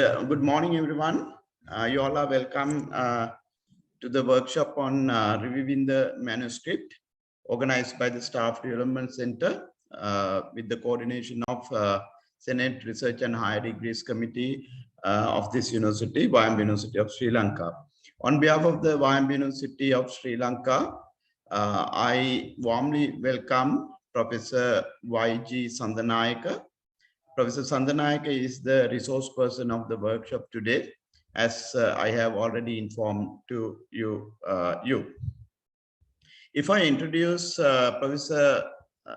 Good morning, everyone. You all are welcome to the workshop on reviewing the manuscript organized by the Staff Development Center with the coordination of Senate Research and Higher Degrees Committee of this university, Vayam University of Sri Lanka. On behalf of the Vayam University of Sri Lanka, I warmly welcome Professor Y.G. Sandanayake. Professor Sandanayake is the resource person of the workshop today, as I have already informed to you. If I introduce Professor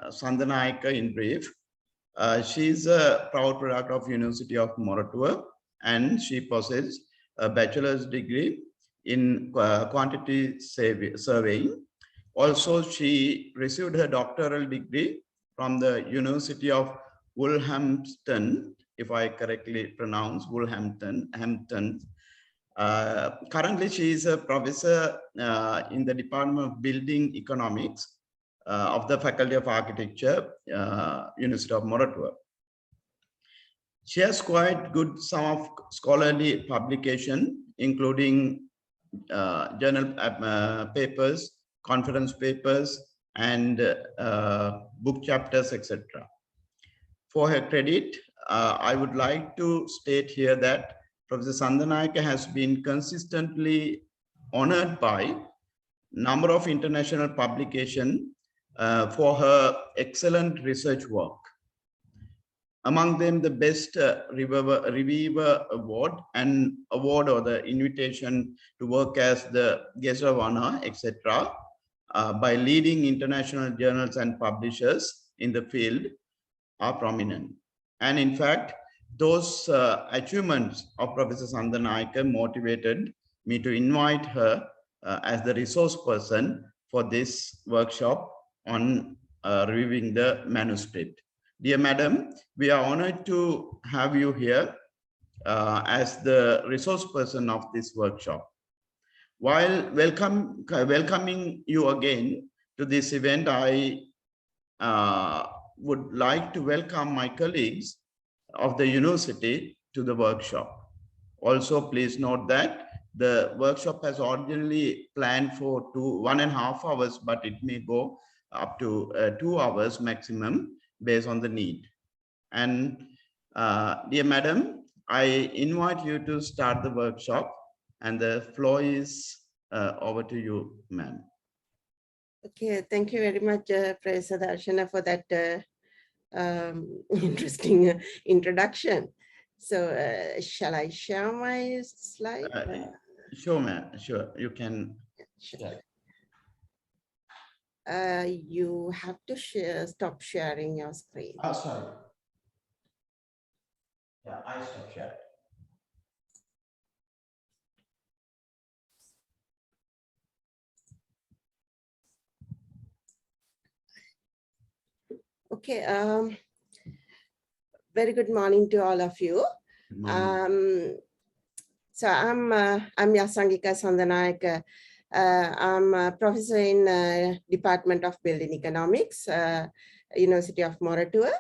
Sandanayake in brief, she is a proud product of University of Moratuwa, and she possesses a bachelor's degree in quantity surveying. Also, she received her doctoral degree from the University of Wolverhampton, if I correctly pronounce Wolverhampton. Currently, she is a professor in the Department of Building Economics of the Faculty of Architecture, University of Moratuwa. She has quite good sum of scholarly publication, including journal papers, conference papers, and book chapters, etc. For her credit, I would like to state here that Professor Sandanayake has been consistently honored by number of international publications for her excellent research work. Among them, the Best Reviewer Award and award or the invitation to work as the guest of honor, etc., by leading international journals and publishers in the field are prominent. And in fact, those achievements of Professor Sandanayake motivated me to invite her as the resource person for this workshop on reviewing the manuscript. Dear Madam, we are honored to have you here as the resource person of this workshop. While welcoming you again to this event, I would like to welcome my colleagues of the university to the workshop. Also, please note that the workshop has originally planned for 1.5 hours, but it may go up to 2 hours maximum based on the need. And dear Madam, I invite you to start the workshop, and the floor is over to you, ma'am. Okay, thank you very much, Professor Darshana, for that interesting introduction. So, shall I share my slide? Sure, ma'am. Sure, you can. Sure. You have to stop sharing your screen. Oh, sorry. Yeah, I stop sharing. Okay. Very good morning to all of you. So I'm Yasangika Sandanayake. I'm a professor in Department of Building Economics, University of Moratuwa,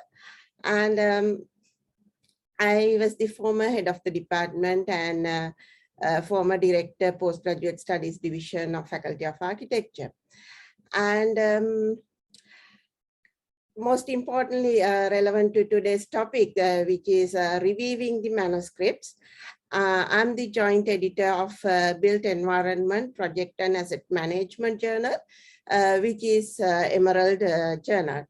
and I was the former head of the department and former director, postgraduate studies division of Faculty of Architecture, and most importantly, relevant to today's topic, which is reviewing the manuscripts. I'm the joint editor of Built Environment Project and Asset Management Journal, which is Emerald Journal.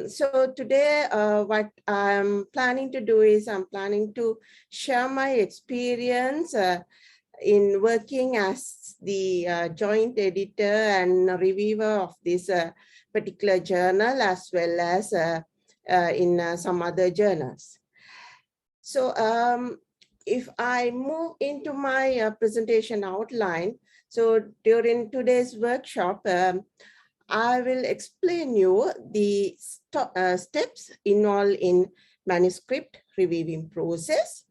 So today, what I'm planning to do is I'm planning to share my experience in working as the joint editor and reviewer of this particular journal, as well as in some other journals. So if I move into my presentation outline, so during today's workshop, I will explain you the steps involved in manuscript reviewing process,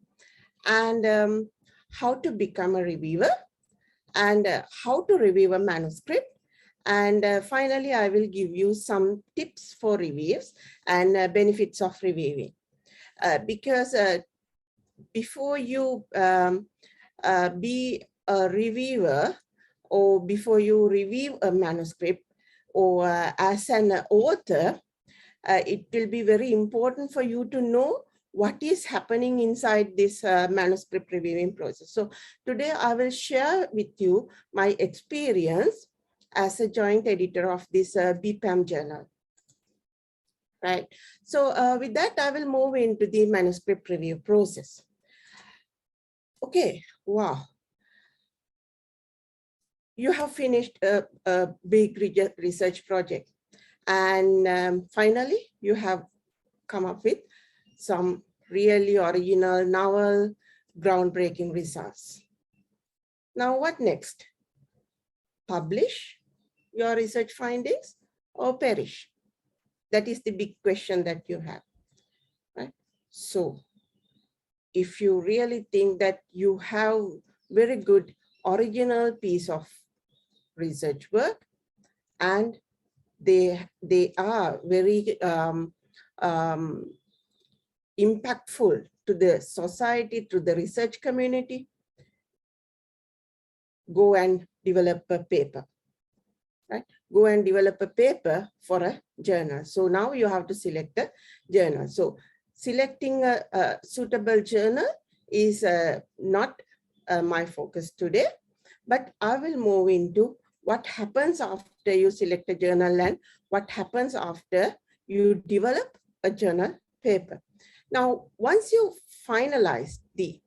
and how to become a reviewer, and how to review a manuscript. And finally, I will give you some tips for reviews and benefits of reviewing. Because before you be a reviewer, or before you review a manuscript, or as an author, it will be very important for you to know what is happening inside this manuscript reviewing process. So today I will share with you my experience as a joint editor of this BPAM journal. Right. So with that, I will move into the manuscript review process. Okay, wow. You have finished a big research project, and finally you have come up with some really original, novel, groundbreaking results. Now what next? Publish your research findings or perish? That is the big question that you have, right? So if you really think that you have very good original piece of research work, and they are very impactful to the society, to the research community, go and develop a paper, right? Go and develop a paper for a journal. So now you have to select a journal. So selecting a suitable journal is not my focus today, but I will move into what happens after you select a journal and what happens after you develop a journal paper. Now, once you finalize the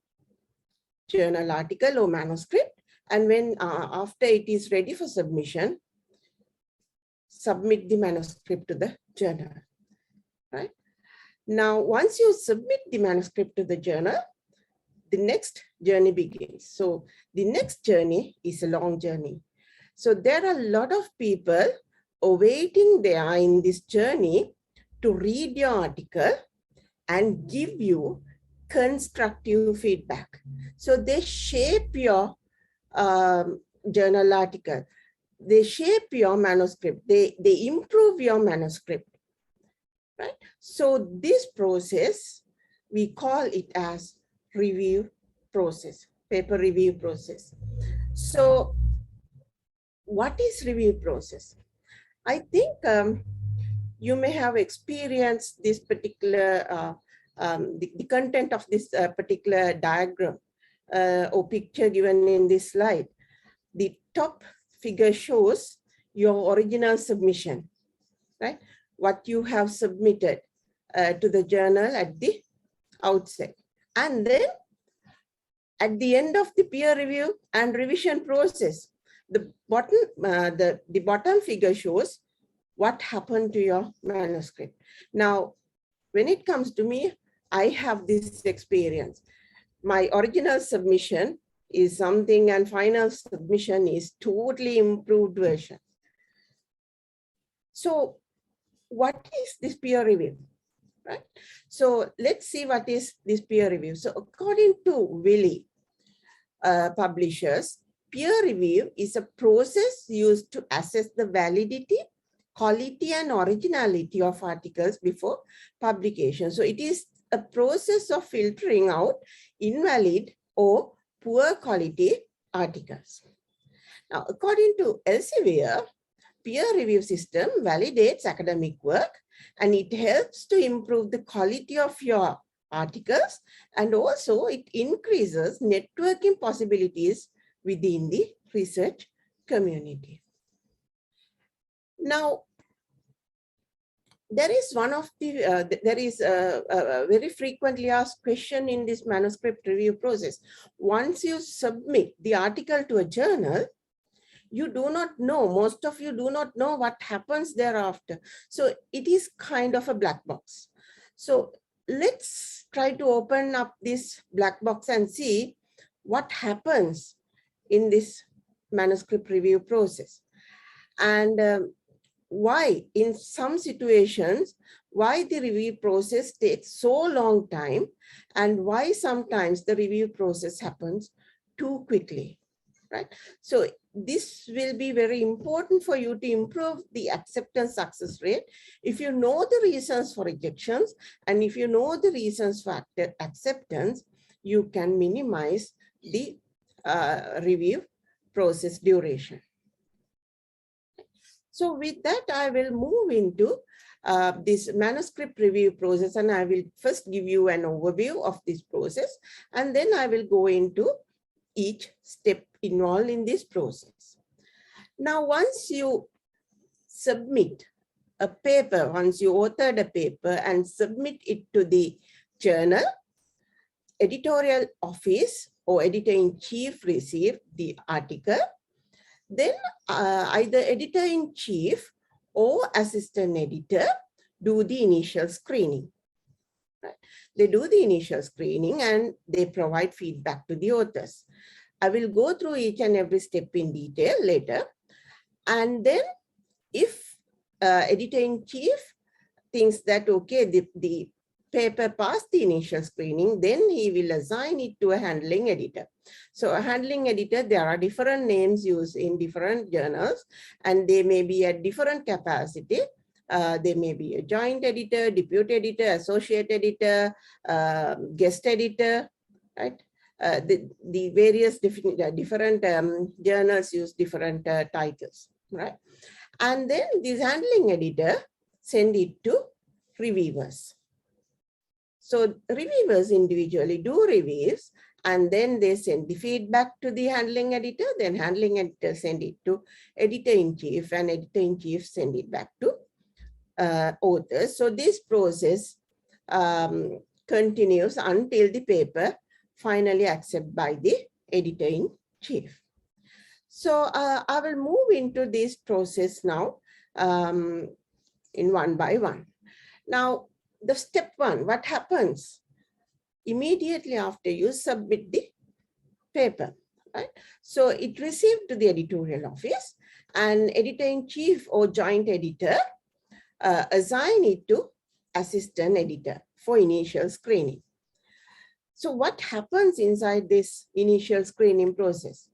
journal article or manuscript, and when after it is ready for submission, submit the manuscript to the journal, right? Now, once you submit the manuscript to the journal, the next journey begins. So the next journey is a long journey. So there are a lot of people awaiting there in this journey to read your article and give you constructive feedback. So they shape your journal article. They shape your manuscript. They improve your manuscript, right? So this process, we call it as review process, paper review process. So what is review process? I think you may have experienced this particular, the content of this particular diagram or picture given in this slide. The top figure shows your original submission, right? What you have submitted to the journal at the outset. And then at the end of the peer review and revision process, the bottom figure shows what happened to your manuscript. Now, when it comes to me, I have this experience. My original submission is something and final submission is totally improved version. So what is this peer review, right? So let's see what is this peer review. So according to Wiley publishers, peer review is a process used to assess the validity, quality, and originality of articles before publication. So it is a process of filtering out invalid or poor quality articles. Now, according to Elsevier, peer review system validates academic work, and it helps to improve the quality of your articles, and also it increases networking possibilities within the research community. Now, there is one of the, there is a very frequently asked question in this manuscript review process. Once you submit the article to a journal, you do not know, most of you do not know what happens thereafter. So it is kind of a black box. So let's try to open up this black box and see what happens in this manuscript review process. And why in some situations, why the review process takes so long time, and why sometimes the review process happens too quickly, right? So this will be very important for you to improve the acceptance success rate. If you know the reasons for rejections, and if you know the reasons for acceptance, you can minimize the review process duration. So with that, I will move into this manuscript review process, and I will first give you an overview of this process, and then I will go into each step involved in this process. Now, once you submit a paper, once you authored a paper and submit it to the journal, editorial office or editor-in-chief receive the article. Then either editor-in-chief or assistant editor do the initial screening. Right? They do the initial screening and they provide feedback to the authors. I will go through each and every step in detail later. And then if editor-in-chief thinks that, okay, the paper passed the initial screening, then he will assign it to a handling editor. So a handling editor, there are different names used in different journals, and they may be at different capacity. They may be a joint editor, deputy editor, associate editor, guest editor, right? The various different journals use different titles, right? And then this handling editor send it to reviewers. So reviewers individually do reviews, and then they send the feedback to the handling editor, then handling editor send it to editor-in-chief, and editor-in-chief send it back to authors. So this process continues until the paper finally accepted by the editor-in-chief. So I will move into this process now in one by one. Now, the step one, what happens immediately after you submit the paper, right? So it received to the editorial office, and editor-in-chief or joint editor assign it to assistant editor for initial screening. So what happens inside this initial screening process?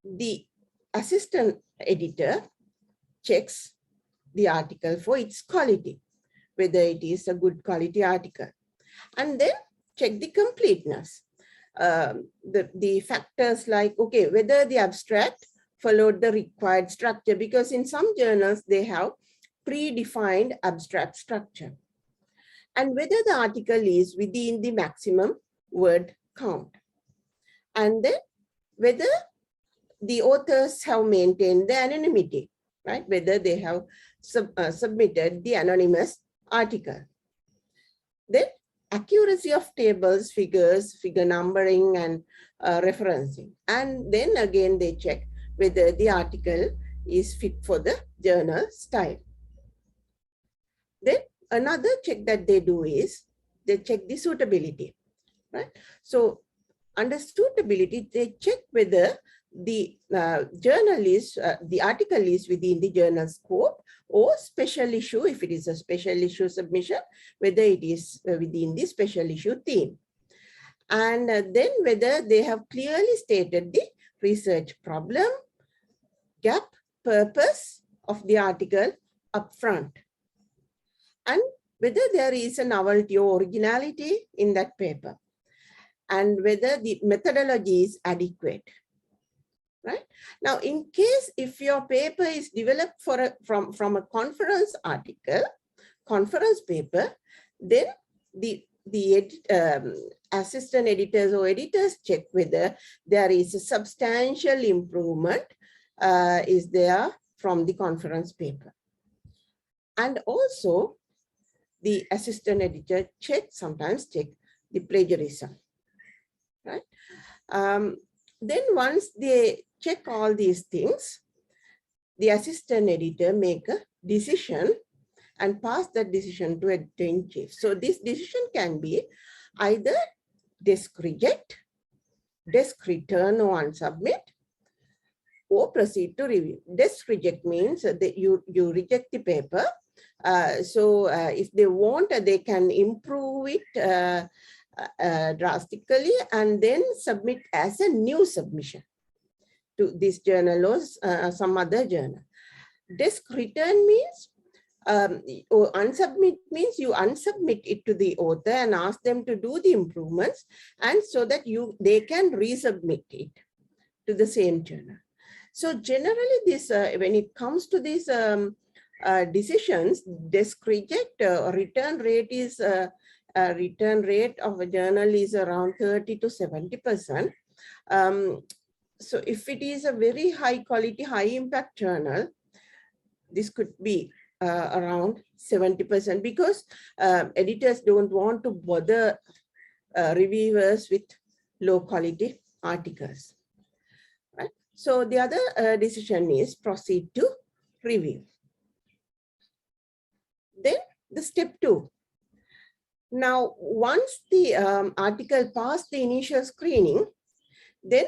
The assistant editor checks the article for its quality, whether it is a good quality article, and then check the completeness. The factors like, okay, whether the abstract followed the required structure, because in some journals they have predefined abstract structure, and whether the article is within the maximum word count, and then whether the authors have maintained the anonymity, right? Whether they have submitted the anonymous article. Then accuracy of tables, figures, figure numbering, and referencing. And then again, they check whether the article is fit for the journal style. Then another check that they do is they check the suitability, right? So under suitability, they check whether the journal is, the article is within the journal scope, or special issue, if it is a special issue submission, whether it is within the special issue theme. And then whether they have clearly stated the research problem, gap, purpose of the article upfront, and whether there is a novelty or originality in that paper, and whether the methodology is adequate. Right? Now, in case if your paper is developed from a conference article, conference paper, then the assistant editors or editors check whether there is a substantial improvement is there from the conference paper. And also the assistant editor sometimes check the plagiarism, right? Then once they check all these things, the assistant editor make a decision and pass that decision to editor-in-chief. So this decision can be either desk reject, desk return or unsubmit, or proceed to review. Desk reject means that you reject the paper. So if they want, they can improve it drastically and then submit as a new submission to this journal or some other journal. Desk return means Unsubmit means you unsubmit it to the author and ask them to do the improvements, and so that they can resubmit it to the same journal. So generally this, when it comes to these decisions, desk reject return rate is, return rate of a journal is around 30 to 70%. So if it is a very high quality, high impact journal, this could be around 70%, because editors don't want to bother reviewers with low quality articles. Right? So the other decision is proceed to review. Then the step 2. Now, once the article passed the initial screening, then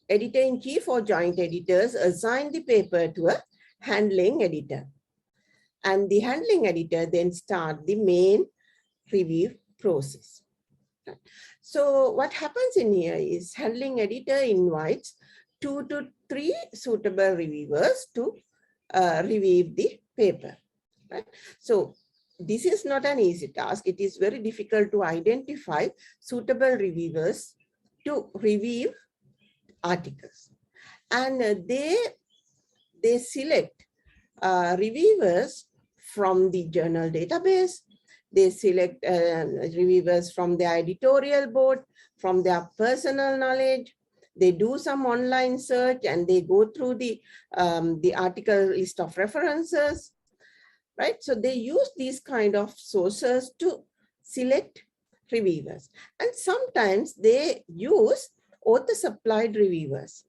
editor-in-chief or joint editors assign the paper to a handling editor. And the handling editor then start the main review process. So what happens in here is handling editor invites 2 to 3 suitable reviewers to review the paper. Right? So this is not an easy task. It is very difficult to identify suitable reviewers to review articles. And they select reviewers from the journal database. They select reviewers from their editorial board, from their personal knowledge. They do some online search and they go through the article list of references, right? So they use these kind of sources to select reviewers. And sometimes they use author supplied reviewers.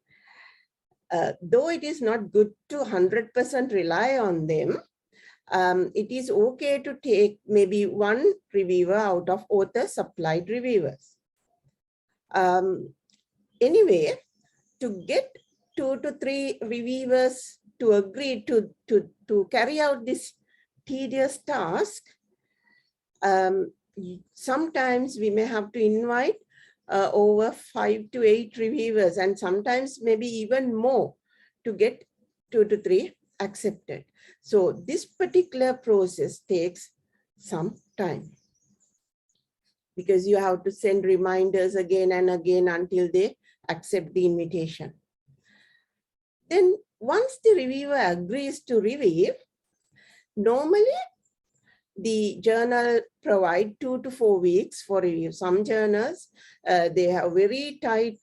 Though it is not good to 100% rely on them, it is okay to take maybe one reviewer out of author supplied reviewers. Anyway, to get 2 to 3 reviewers to agree to carry out this tedious task, sometimes we may have to invite over 5 to 8 reviewers, and sometimes maybe even more, to get 2 to 3 accepted. So this particular process takes some time, because you have to send reminders again and again until they accept the invitation. Then once the reviewer agrees to review, normally the journal provide 2 to 4 weeks for review. Some journals, they have very tight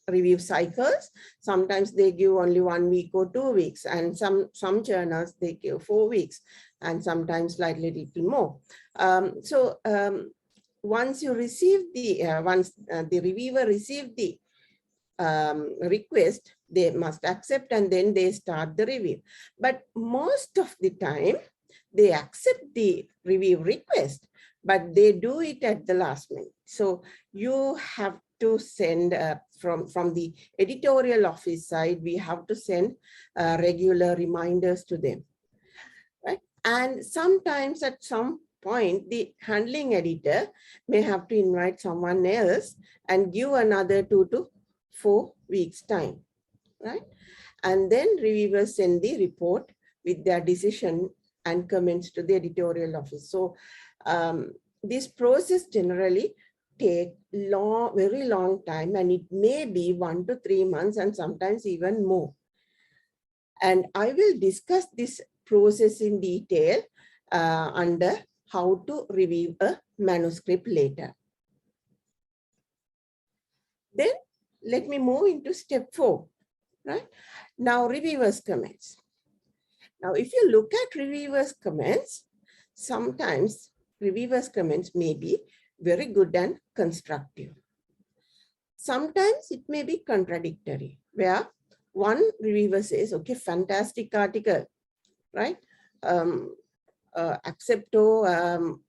review cycles. Sometimes they give only 1 week or 2 weeks, and some journals they give 4 weeks, and sometimes slightly little more. Once you receive the once the reviewer receive the request, they must accept, and then they start the review. But most of the time they accept the review request, but they do it at the last minute. So you have to send from the editorial office side, we have to send regular reminders to them, right? And sometimes at some point, the handling editor may have to invite someone else and give another 2 to 4 weeks time, right? And then reviewers send the report with their decision and comments to the editorial office. So this process generally take very long time, and it may be 1 to 3 months and sometimes even more. And I will discuss this process in detail under how to review a manuscript later. Then let me move into step 4, right? Now reviewers' comments. Now, if you look at reviewers' comments, sometimes reviewers' comments may be very good and constructive. Sometimes it may be contradictory, where one reviewer says, okay, fantastic article, right? Accepto,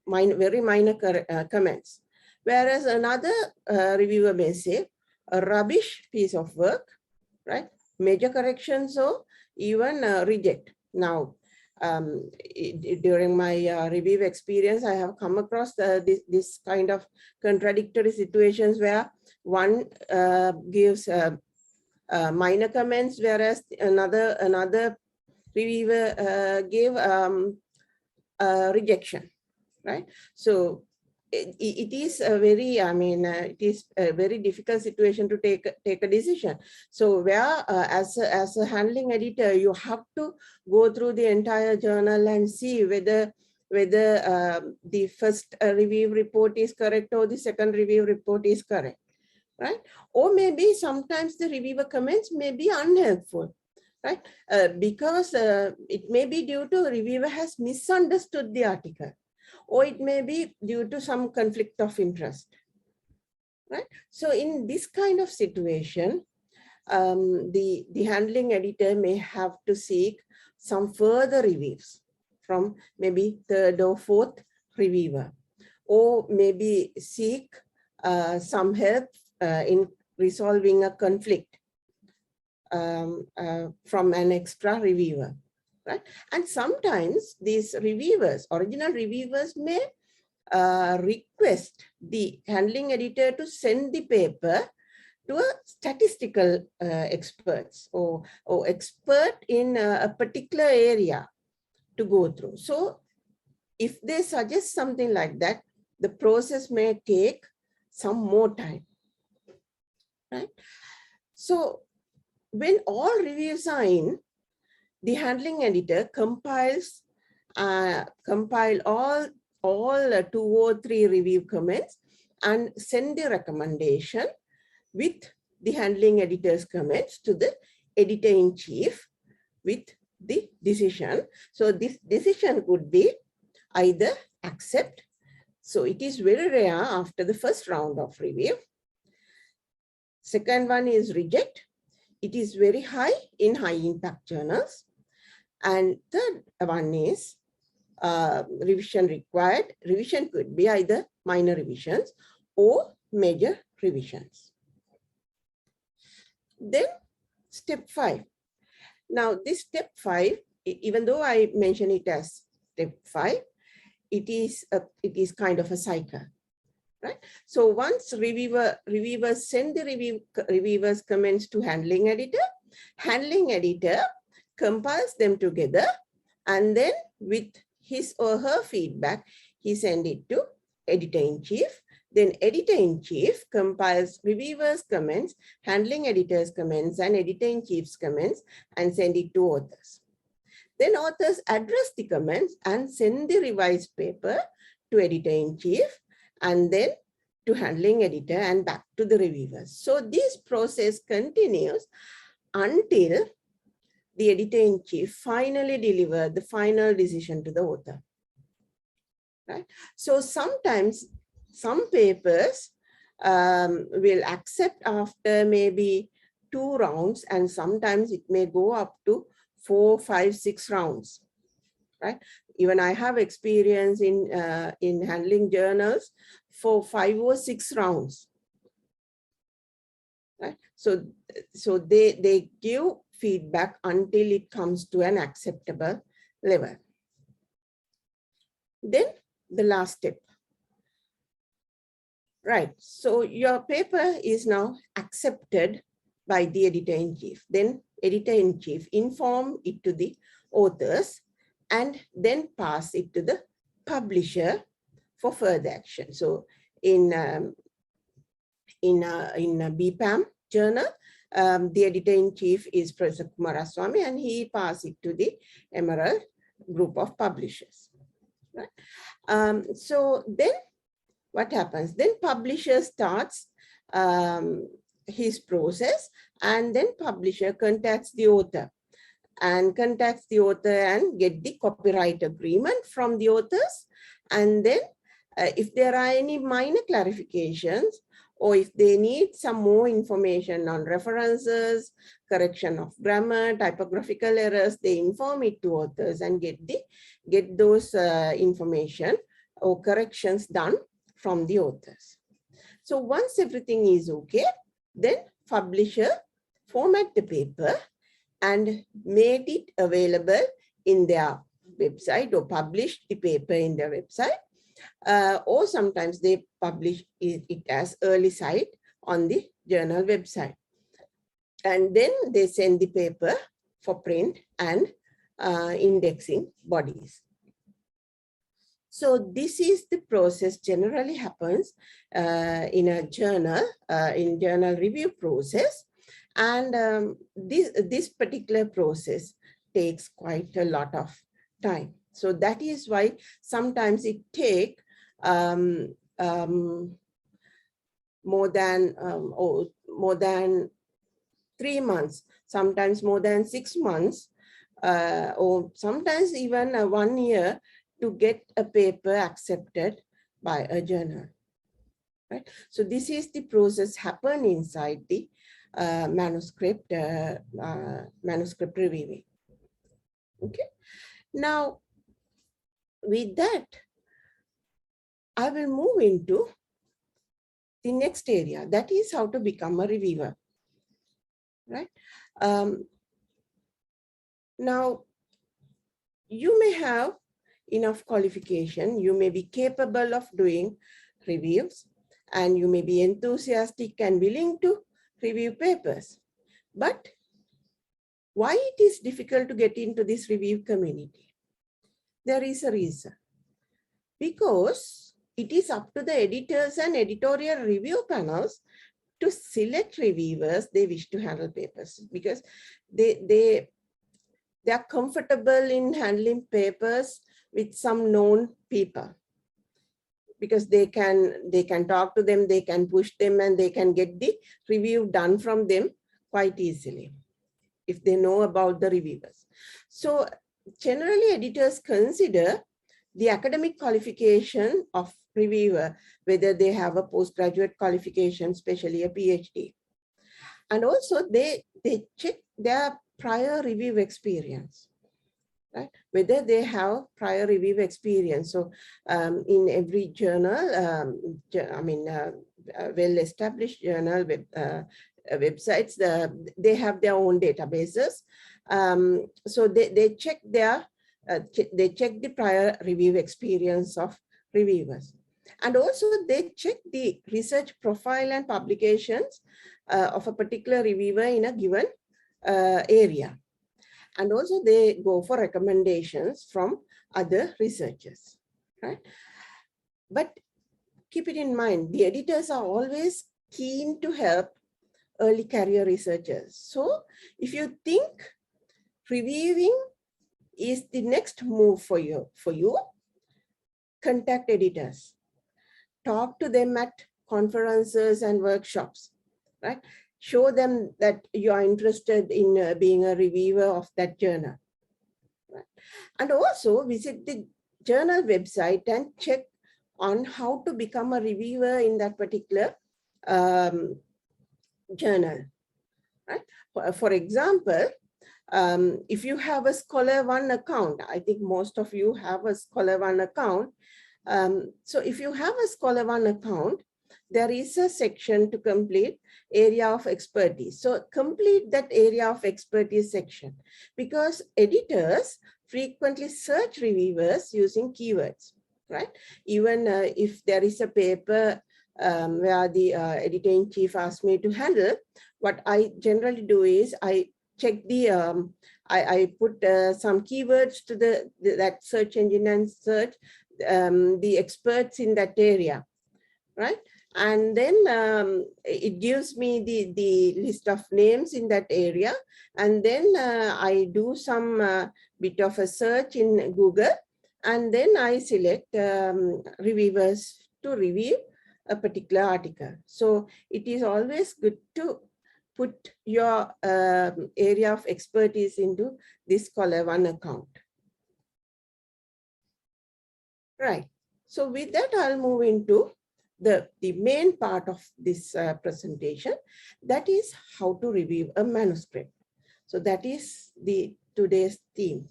very minor comments. Whereas another reviewer may say, a rubbish piece of work, right? Major corrections or even reject. Now, during my review experience, I have come across this kind of contradictory situations where one gives minor comments, whereas another reviewer gave rejection, right? So it is a very, it is a very difficult situation to take a decision. So where as a handling editor, you have to go through the entire journal and see whether the first review report is correct or the second review report is correct, right? Or maybe sometimes the reviewer comments may be unhelpful, right? Because it may be due to reviewer has misunderstood the article, or it may be due to some conflict of interest, right? So in this kind of situation, the handling editor may have to seek some further reviews from maybe third or fourth reviewer, or maybe seek some help in resolving a conflict from an extra reviewer, right? And sometimes these reviewers, original reviewers, may request the handling editor to send the paper to a statistical experts or expert in a particular area to go through. So if they suggest something like that, the process may take some more time, right? So when all reviews are in, the handling editor compiles all 2 or 3 review comments and send the recommendation with the handling editor's comments to the editor-in-chief with the decision. So this decision could be either accept. So it is very rare after the first round of review. Second one is reject. It is very high in high impact journals. And third one is revision required. Revision could be either minor revisions or major revisions. Then step 5. Now this step 5, even though I mention it as step 5, it is kind of a cycle, right? So once reviewers send the reviewers comments to handling editor compiles them together, and then with his or her feedback, he send it to editor-in-chief. Then editor-in-chief compiles reviewers' comments, handling editor's comments, and editor-in-chief's comments and send it to authors. Then authors address the comments and send the revised paper to editor-in-chief, and then to handling editor and back to the reviewers. So this process continues until the editor-in-chief finally delivers the final decision to the author, right? So sometimes some papers will accept after maybe 2 rounds, and sometimes it may go up to 4, 5, 6 rounds, right? Even I have experience in handling journals for 5 or 6 rounds, right? So they give feedback until it comes to an acceptable level. Then the last step, right? So your paper is now accepted by the editor-in-chief. Then editor-in-chief inform it to the authors and then pass it to the publisher for further action. So in a BPAM journal, the editor-in-chief is Professor Kumaraswamy, and he passed it to the Emerald group of publishers, right? So then what happens? Then publisher starts his process, and then publisher contacts the author and get the copyright agreement from the authors. And then if there are any minor clarifications, or if they need some more information on references, correction of grammar, typographical errors, they inform it to authors and get those information or corrections done from the authors. So once everything is okay, then publisher format the paper and made it available in their website, or published the paper in their website. Or sometimes they publish it as early cite on the journal website. And then they send the paper for print and indexing bodies. So this is the process generally happens in a journal, in journal review process. And this particular process takes quite a lot of time. So that is why sometimes it takes more than 3 months, sometimes more than 6 months, or sometimes even 1 year to get a paper accepted by a journal. Right? So this is the process happen inside the manuscript reviewing. Okay. Now, with that, I will move into the next area, that is how to become a reviewer. Right? Now, you may have enough qualification, you may be capable of doing reviews, and you may be enthusiastic and willing to review papers. But why it is difficult to get into this review community? There is a reason. Because it is up to the editors and editorial review panels to select reviewers they wish to handle papers, because they are comfortable in handling papers with some known people, because they can talk to them, they can push them, and they can get the review done from them quite easily if they know about the reviewers. So generally editors consider the academic qualification of reviewer, whether they have a postgraduate qualification, especially a PhD. And also they check their prior review experience, right? Whether they have prior review experience. So in every journal, well-established journal websites, they have their own databases. So they check their the prior review experience of reviewers. And also they check the research profile and publications of a particular reviewer in a given area. And also they go for recommendations from other researchers, right? But keep it in mind, the editors are always keen to help early career researchers. So if you think reviewing is the next move for you, contact editors. Talk to them at conferences and workshops, right? Show them that you are interested in being a reviewer of that journal. Right? And also visit the journal website and check on how to become a reviewer in that particular journal. Right? For example, if you have a Scholar One account, I think most of you have a Scholar One account. So if you have a Scholar One account, there is a section to complete area of expertise. So complete that area of expertise section, because editors frequently search reviewers using keywords, right? Even if there is a paper where the editor-in-chief asked me to handle, what I generally do is I check the, I put some keywords to that search engine and search the experts in that area, right? And then it gives me the list of names in that area. And then I do some bit of a search in Google, and then I select reviewers to review a particular article. So it is always good to put your area of expertise into this Scholar One account. Right. So with that, I'll move into the main part of this presentation. That is how to review a manuscript. So that is today's theme.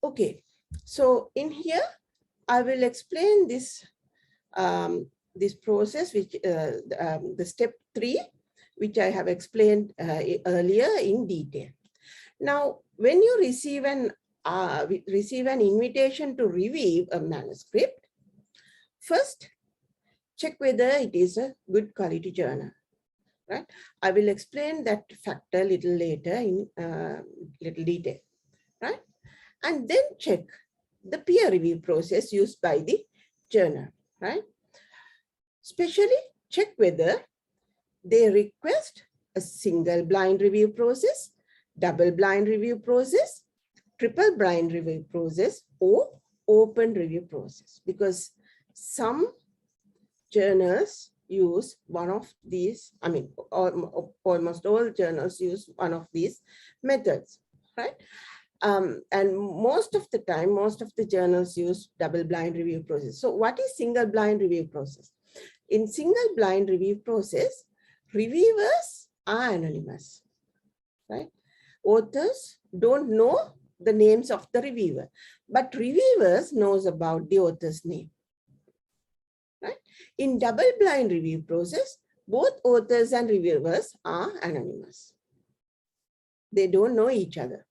Okay. So in here, I will explain this this process, which the step 3, which I have explained earlier in detail. Now, when you receive an invitation to review a manuscript, first check whether it is a good quality journal. right? I will explain that factor a little later in little detail, right? And then check the peer review process used by the journal, right? Especially check whether they request a single blind review process, double blind review process, triple blind review process, or open review process, because some journals use one of these. I mean, almost all journals use one of these methods, right? And most of the time, most of the journals use double blind review process. So what is single blind review process? In single blind review process, reviewers are anonymous, right? Authors don't know the names of the reviewer, but reviewers knows about the author's name, right? In double blind review process, both authors and reviewers are anonymous. They don't know each other.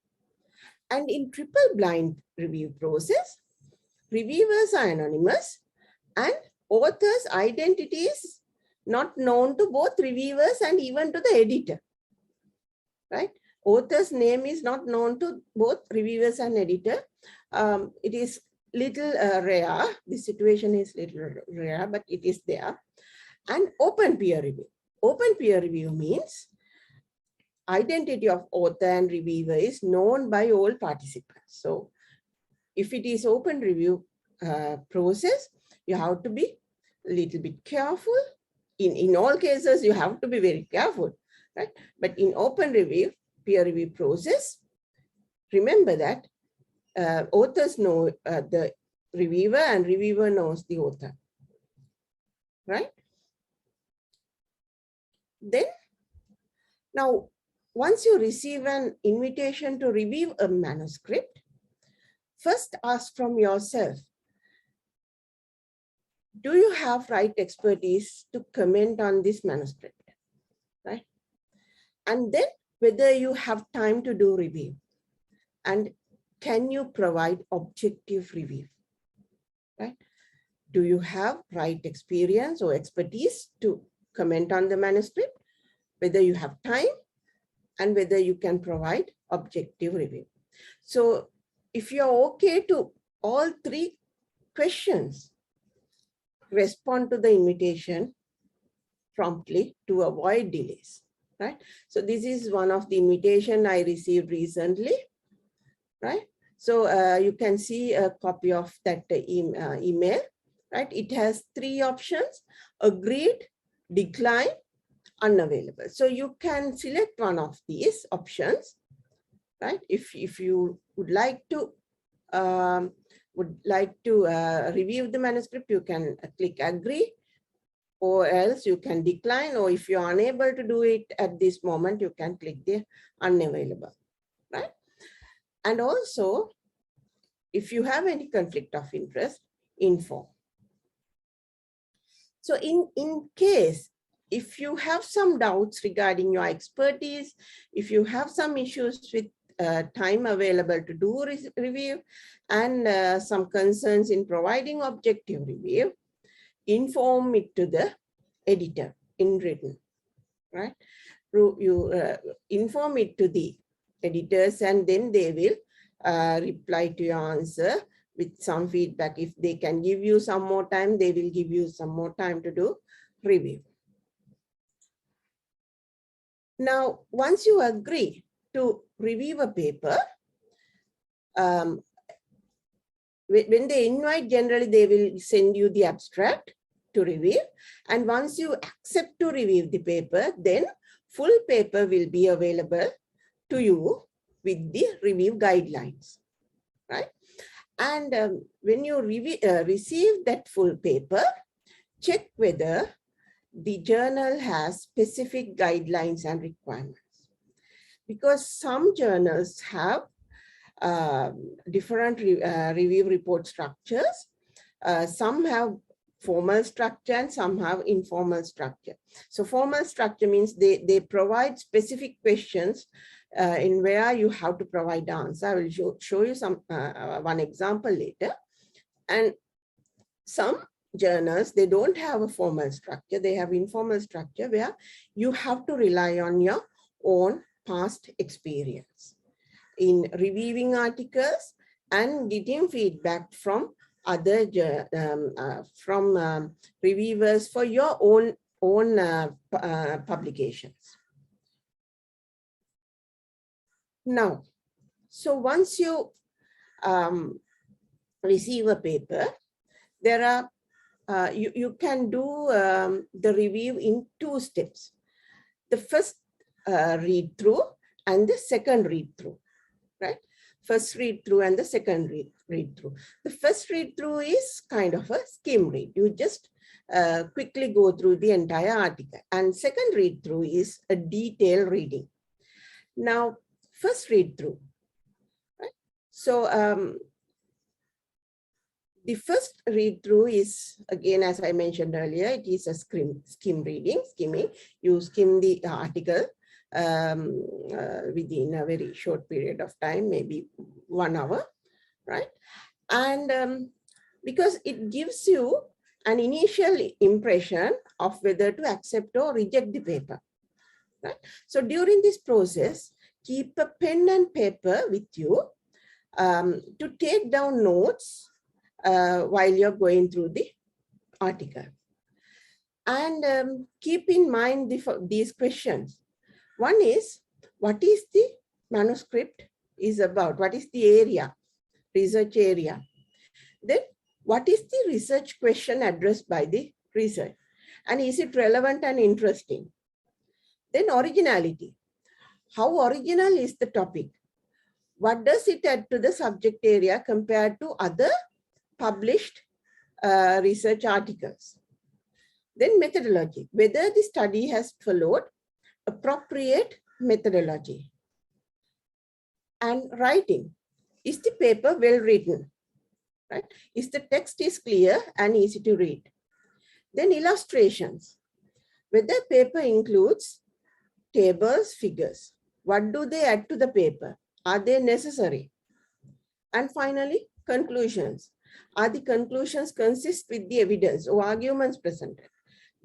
And in triple blind review process, reviewers are anonymous and author's identity is not known to both reviewers and even to the editor, right? Author's name is not known to both reviewers and editor. It is little rare. The situation is little rare, but it is there. And open peer review. Open peer review means identity of author and reviewer is known by all participants. So if it is open review process, you have to be a little bit careful. In all cases, you have to be very careful, right? But in open review, peer review process, remember that authors know the reviewer and reviewer knows the author, right? Then, now, once you receive an invitation to review a manuscript, first ask from yourself, do you have right expertise to comment on this manuscript, right? And then whether you have time to do review, and can you provide objective review, right? Do you have right experience or expertise to comment on the manuscript, whether you have time, and whether you can provide objective review. So if you're okay to all three questions, respond to the invitation promptly to avoid delays, right? So this is one of the invitation I received recently, right? So you can see a copy of that email, right? It has three options: agreed, decline, unavailable. So you can select one of these options, right? If you would like to review the manuscript, you can click agree, or else you can decline, or if you're unable to do it at this moment, you can click the unavailable, right? And also, if you have any conflict of interest, inform. So in case, if you have some doubts regarding your expertise, if you have some issues with time available to do review, and some concerns in providing objective review, inform it to the editor in written, right? You inform it to the editors, and then they will reply to your answer with some feedback. If they can give you some more time, they will give you some more time to do review. Now, once you agree to review a paper, when they invite, generally they will send you the abstract to review. And once you accept to review the paper, then full paper will be available to you with the review guidelines, right? And when you receive that full paper, check whether the journal has specific guidelines and requirements. Because some journals have different review report structures. Some have formal structure and some have informal structure. So formal structure means they provide specific questions in where you have to provide the answer. I will show you some one example later. And some journals, they don't have a formal structure. They have informal structure where you have to rely on your own past experience in reviewing articles and getting feedback from other reviewers for your own publications. Now, so once you receive a paper, there are you can do the review in 2 steps. The first read through and the second read through, right? First read through and the second read through. The first read through is kind of a skim read. You just quickly go through the entire article, and second read through is a detailed reading. Now, first read through, right? So the first read through is, again, as I mentioned earlier, it is a skim reading, skimming. You skim the article within a very short period of time, maybe 1 hour, right? And because it gives you an initial impression of whether to accept or reject the paper, right? So during this process, keep a pen and paper with you to take down notes while you're going through the article. And keep in mind these questions. One is, what is the manuscript is about? What is the area, research area? Then, what is the research question addressed by the research? And is it relevant and interesting? Then originality. How original is the topic? What does it add to the subject area compared to other published research articles? Then methodology, whether the study has followed appropriate methodology. And writing, is the paper well written, right? Is the text is clear and easy to read? Then illustrations, whether paper includes tables, figures. What do they add to the paper? Are they necessary? And finally, conclusions. Are the conclusions consist with the evidence or arguments presented?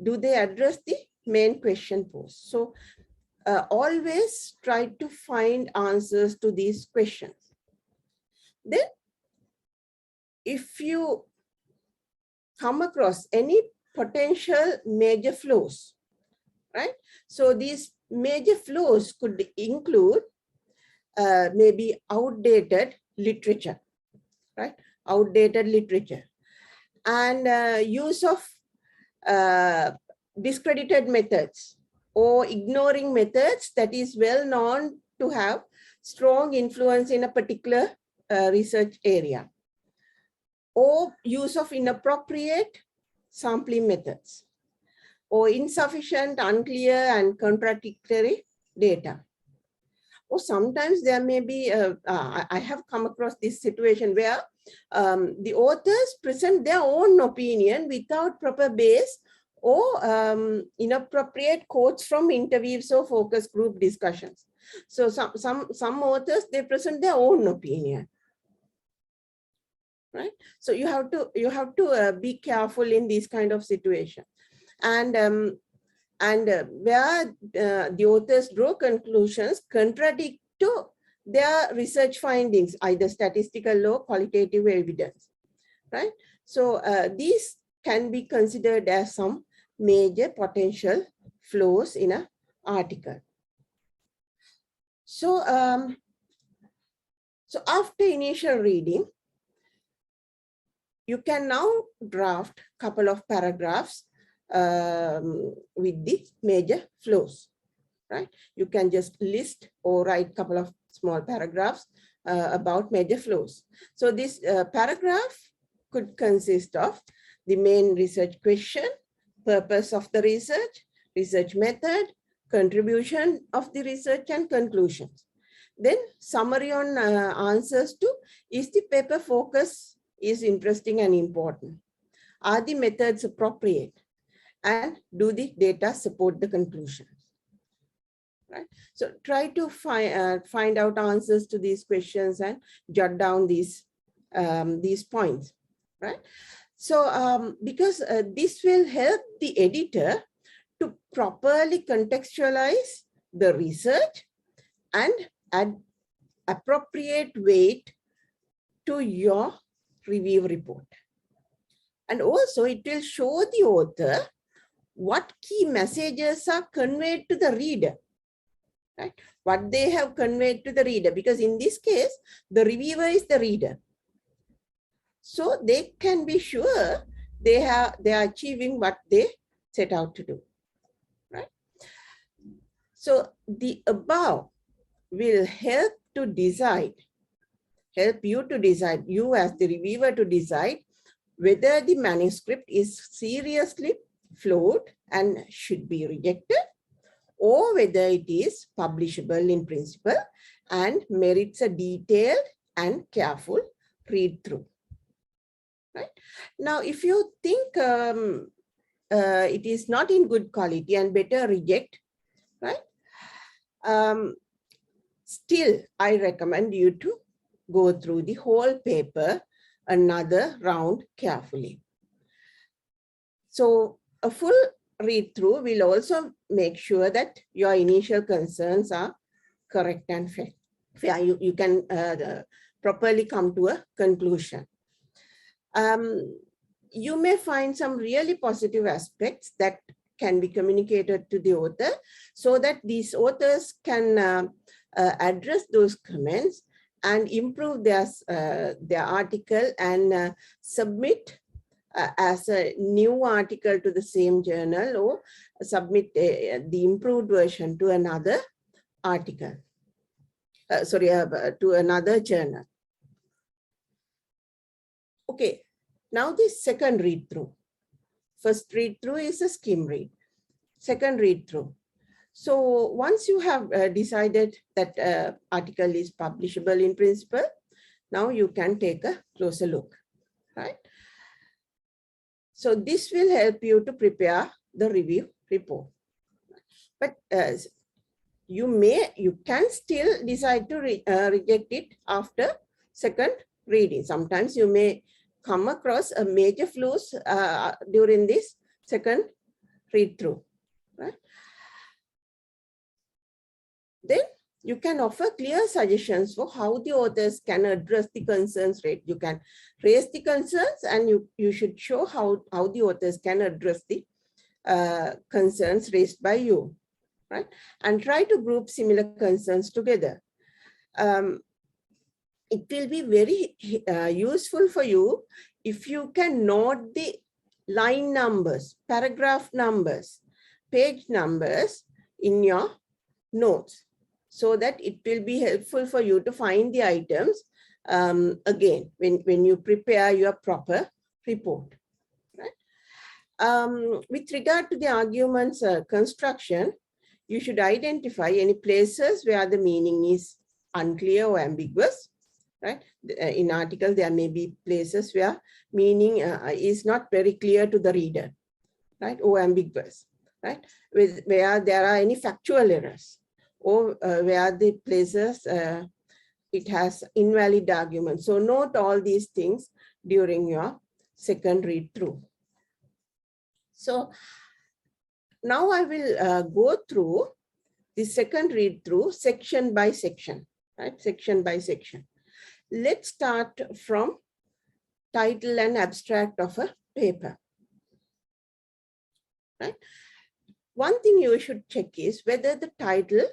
Do they address the main question posed? So always try to find answers to these questions. Then, if you come across any potential major flaws, right? So these major flaws could include maybe outdated literature, right? Outdated literature, and use of discredited methods, or ignoring methods that is well known to have strong influence in a particular research area, or use of inappropriate sampling methods, or insufficient, unclear, and contradictory data. Or sometimes there may be, I have come across this situation where the authors present their own opinion without proper base, or inappropriate quotes from interviews or focus group discussions. So some authors, they present their own opinion, right? So you have to be careful in this kind of situation. And where the authors draw conclusions contradict to their research findings, either statistical or qualitative evidence, right? So these can be considered as some major potential flaws in an article. So, so after initial reading, you can now draft a couple of paragraphs with the major flaws, right? You can just list or write a couple of small paragraphs about major flaws. So this paragraph could consist of the main research question, purpose of the research, research method, contribution of the research, and conclusions. Then summary on answers to, is the paper focus is interesting and important? Are the methods appropriate? And do the data support the conclusions? Right? So try to find out answers to these questions and jot down these points, right? So because this will help the editor to properly contextualize the research and add appropriate weight to your review report. And also it will show the author what key messages are conveyed to the reader, right? What they have conveyed to the reader, because in this case, the reviewer is the reader. So they can be sure they are achieving what they set out to do, right? So the above will help you to decide, you as the reviewer to decide whether the manuscript is seriously flawed and should be rejected, or whether it is publishable in principle and merits a detailed and careful read through. Right? Now, if you think it is not in good quality and better reject, right? Still, I recommend you to go through the whole paper another round carefully. So a full read through will also make sure that your initial concerns are correct and fair. You can properly come to a conclusion. You may find some really positive aspects that can be communicated to the author so that these authors can address those comments and improve their article and submit as a new article to the same journal, or submit the improved version to another article, to another journal. Okay, now the second read through. First read through is a skim read. Second read through. So once you have decided that article is publishable in principle, now you can take a closer look, right? So this will help you to prepare the review report. But you can still decide to reject it after second reading. Sometimes you may come across a major flaws during this second read through, right? Then you can offer clear suggestions for how the authors can address the concerns raised. You can raise the concerns and you should show how the authors can address the concerns raised by you, right? And try to group similar concerns together. It will be very useful for you if you can note the line numbers, paragraph numbers, page numbers in your notes, so that it will be helpful for you to find the items again when you prepare your proper report. Right? With regard to the arguments construction, you should identify any places where the meaning is unclear or ambiguous. Right? In article, there may be places where meaning is not very clear to the reader, right? Or ambiguous, right? Where there are any factual errors, or where the places it has invalid arguments. So note all these things during your second read through. So now I will go through the second read through section by section, right? Section by section. Let's start from title and abstract of a paper. Right? One thing you should check is whether the title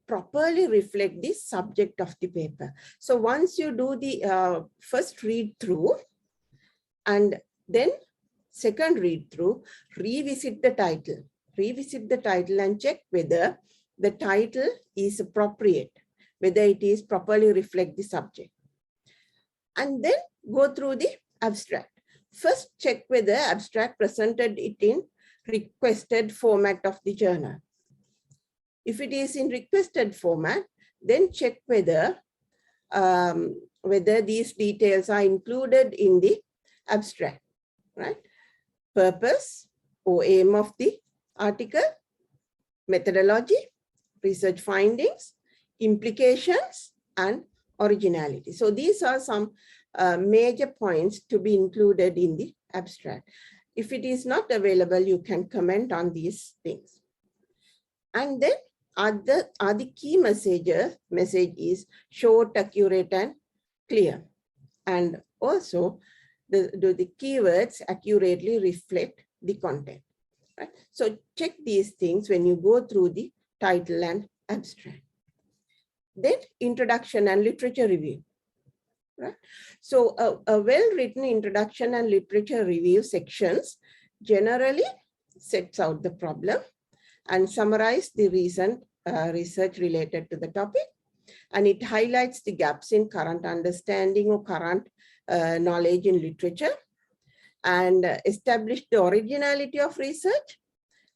properly reflects the subject of the paper. So once you do the first read through and then second read through, revisit the title and check whether the title is appropriate, whether it is properly reflect the subject. And then go through the abstract. First, check whether abstract presented it in requested format of the journal. If it is in requested format, then check whether these details are included in the abstract, right? Purpose or aim of the article, methodology, research findings, implications, and originality. So these are some major points to be included in the abstract. If it is not available, you can comment on these things. And then the key message is short, accurate, and clear. And also, do the keywords accurately reflect the content? Right? So check these things when you go through the title and abstract. Then introduction and literature review. Right? So a well-written introduction and literature review sections generally sets out the problem and summarize the recent research related to the topic. And it highlights the gaps in current understanding or current knowledge in literature, and establish the originality of research,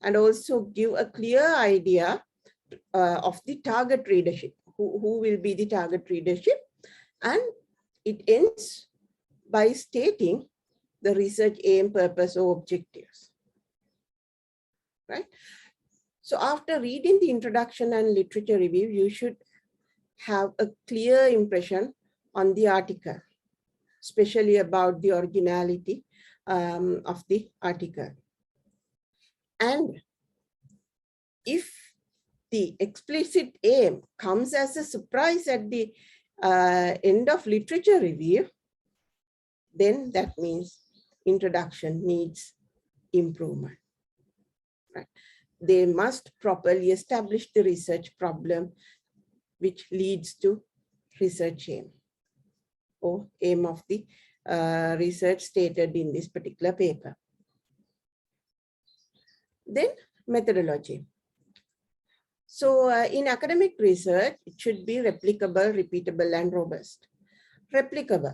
and also give a clear idea of the target readership, who will be the target readership. And it ends by stating the research aim, purpose, or objectives. Right? So after reading the introduction and literature review, you should have a clear impression on the article, especially about the originality of the article. And if the explicit aim comes as a surprise at the end of literature review, then that means introduction needs improvement. Right? They must properly establish the research problem which leads to research aim or aim of the research stated in this particular paper. Then methodology. So in academic research, it should be replicable, repeatable, and robust. Replicable.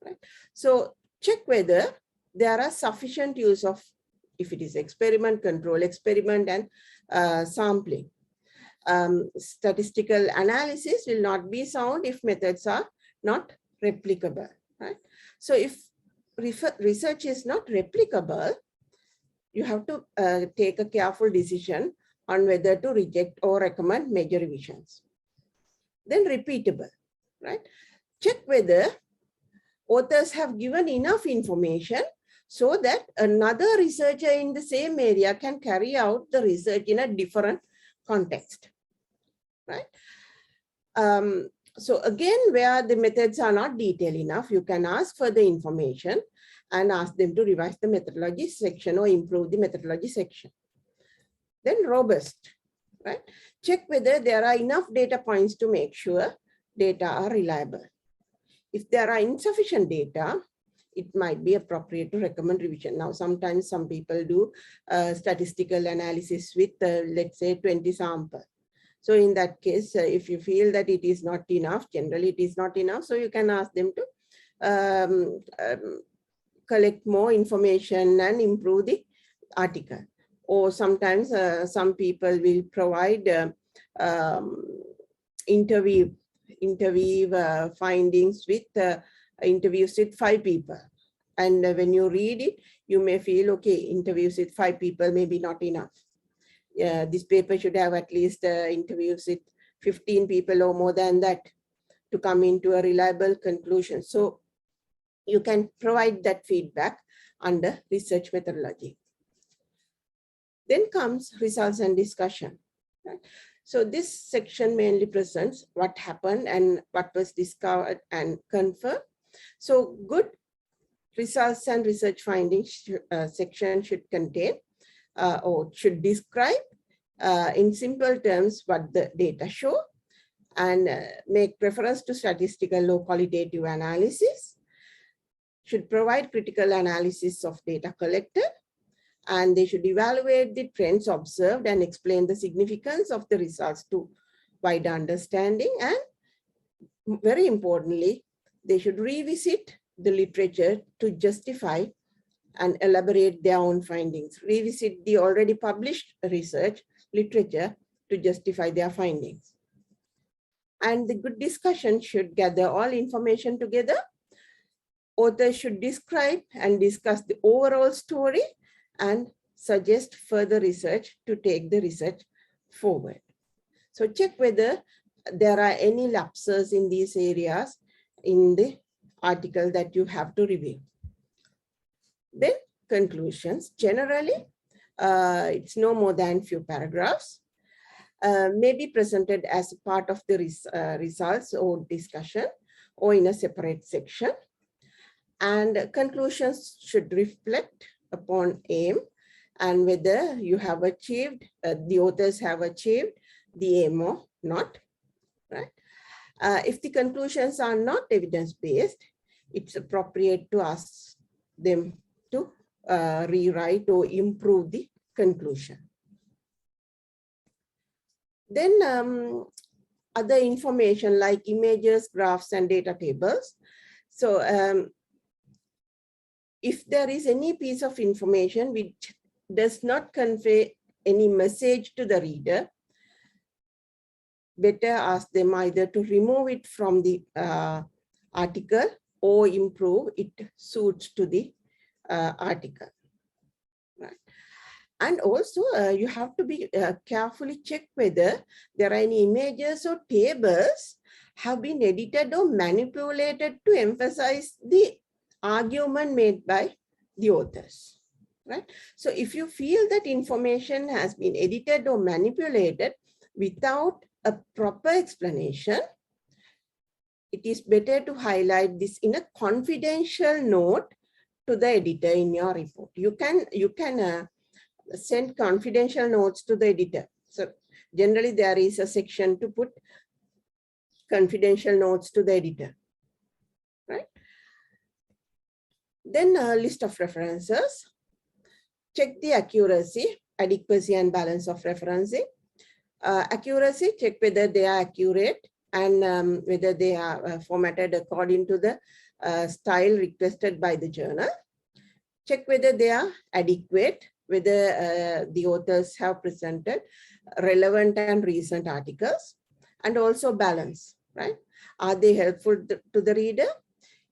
Right? So check whether there are sufficient use of, if it is experiment, control experiment, and sampling. Statistical analysis will not be sound if methods are not replicable. Right? So if research is not replicable, you have to take a careful decision on whether to reject or recommend major revisions. Then repeatable, right? Check whether authors have given enough information so that another researcher in the same area can carry out the research in a different context, right? So again, where the methods are not detailed enough, you can ask for the information and ask them to revise the methodology section or improve the methodology section. Then robust, right? Check whether there are enough data points to make sure data are reliable. If there are insufficient data, it might be appropriate to recommend revision. Now, sometimes some people do statistical analysis with, let's say, 20 samples. So in that case, if you feel that it is not enough, generally it is not enough, so you can ask them to collect more information and improve the article. Or sometimes some people will provide interview findings with interviews with 5 people. And when you read it, you may feel, okay, interviews with 5 people may be not enough. This paper should have at least interviews with 15 people or more than that to come into a reliable conclusion. So you can provide that feedback under research methodology. Then comes results and discussion. Right? So this section mainly presents what happened and what was discovered and confirmed. So good results and research findings section should contain or should describe in simple terms what the data show, and make reference to statistical or qualitative analysis, should provide critical analysis of data collected, and they should evaluate the trends observed and explain the significance of the results to wider understanding. And very importantly, they should revisit the literature to justify and elaborate their own findings. Revisit the already published research literature to justify their findings. And the good discussion should gather all information together. Authors should describe and discuss the overall story and suggest further research to take the research forward. So check whether there are any lapses in these areas in the article that you have to review. Then conclusions. Generally, it's no more than few paragraphs. May be presented as part of the results or discussion or in a separate section. And conclusions should reflect upon aim and whether you have achieved, the authors have achieved the aim or not, right? If the conclusions are not evidence-based, it's appropriate to ask them to rewrite or improve the conclusion. Then other information like images, graphs, and data tables. So if there is any piece of information which does not convey any message to the reader, better ask them either to remove it from the article or improve it suits to the article. Right. And also you have to be carefully check whether there are any images or tables have been edited or manipulated to emphasize the argument made by the authors, right? So if you feel that information has been edited or manipulated without a proper explanation, it is better to highlight this in a confidential note to the editor in your report. You can send confidential notes to the editor. So generally there is a section to put confidential notes to the editor, right? Then a list of references. Check the accuracy, adequacy, and balance of referencing. Accuracy, check whether they are accurate and whether they are formatted according to the style requested by the journal. Check whether they are adequate, whether the authors have presented relevant and recent articles, and also balance, right? Are they helpful to the reader?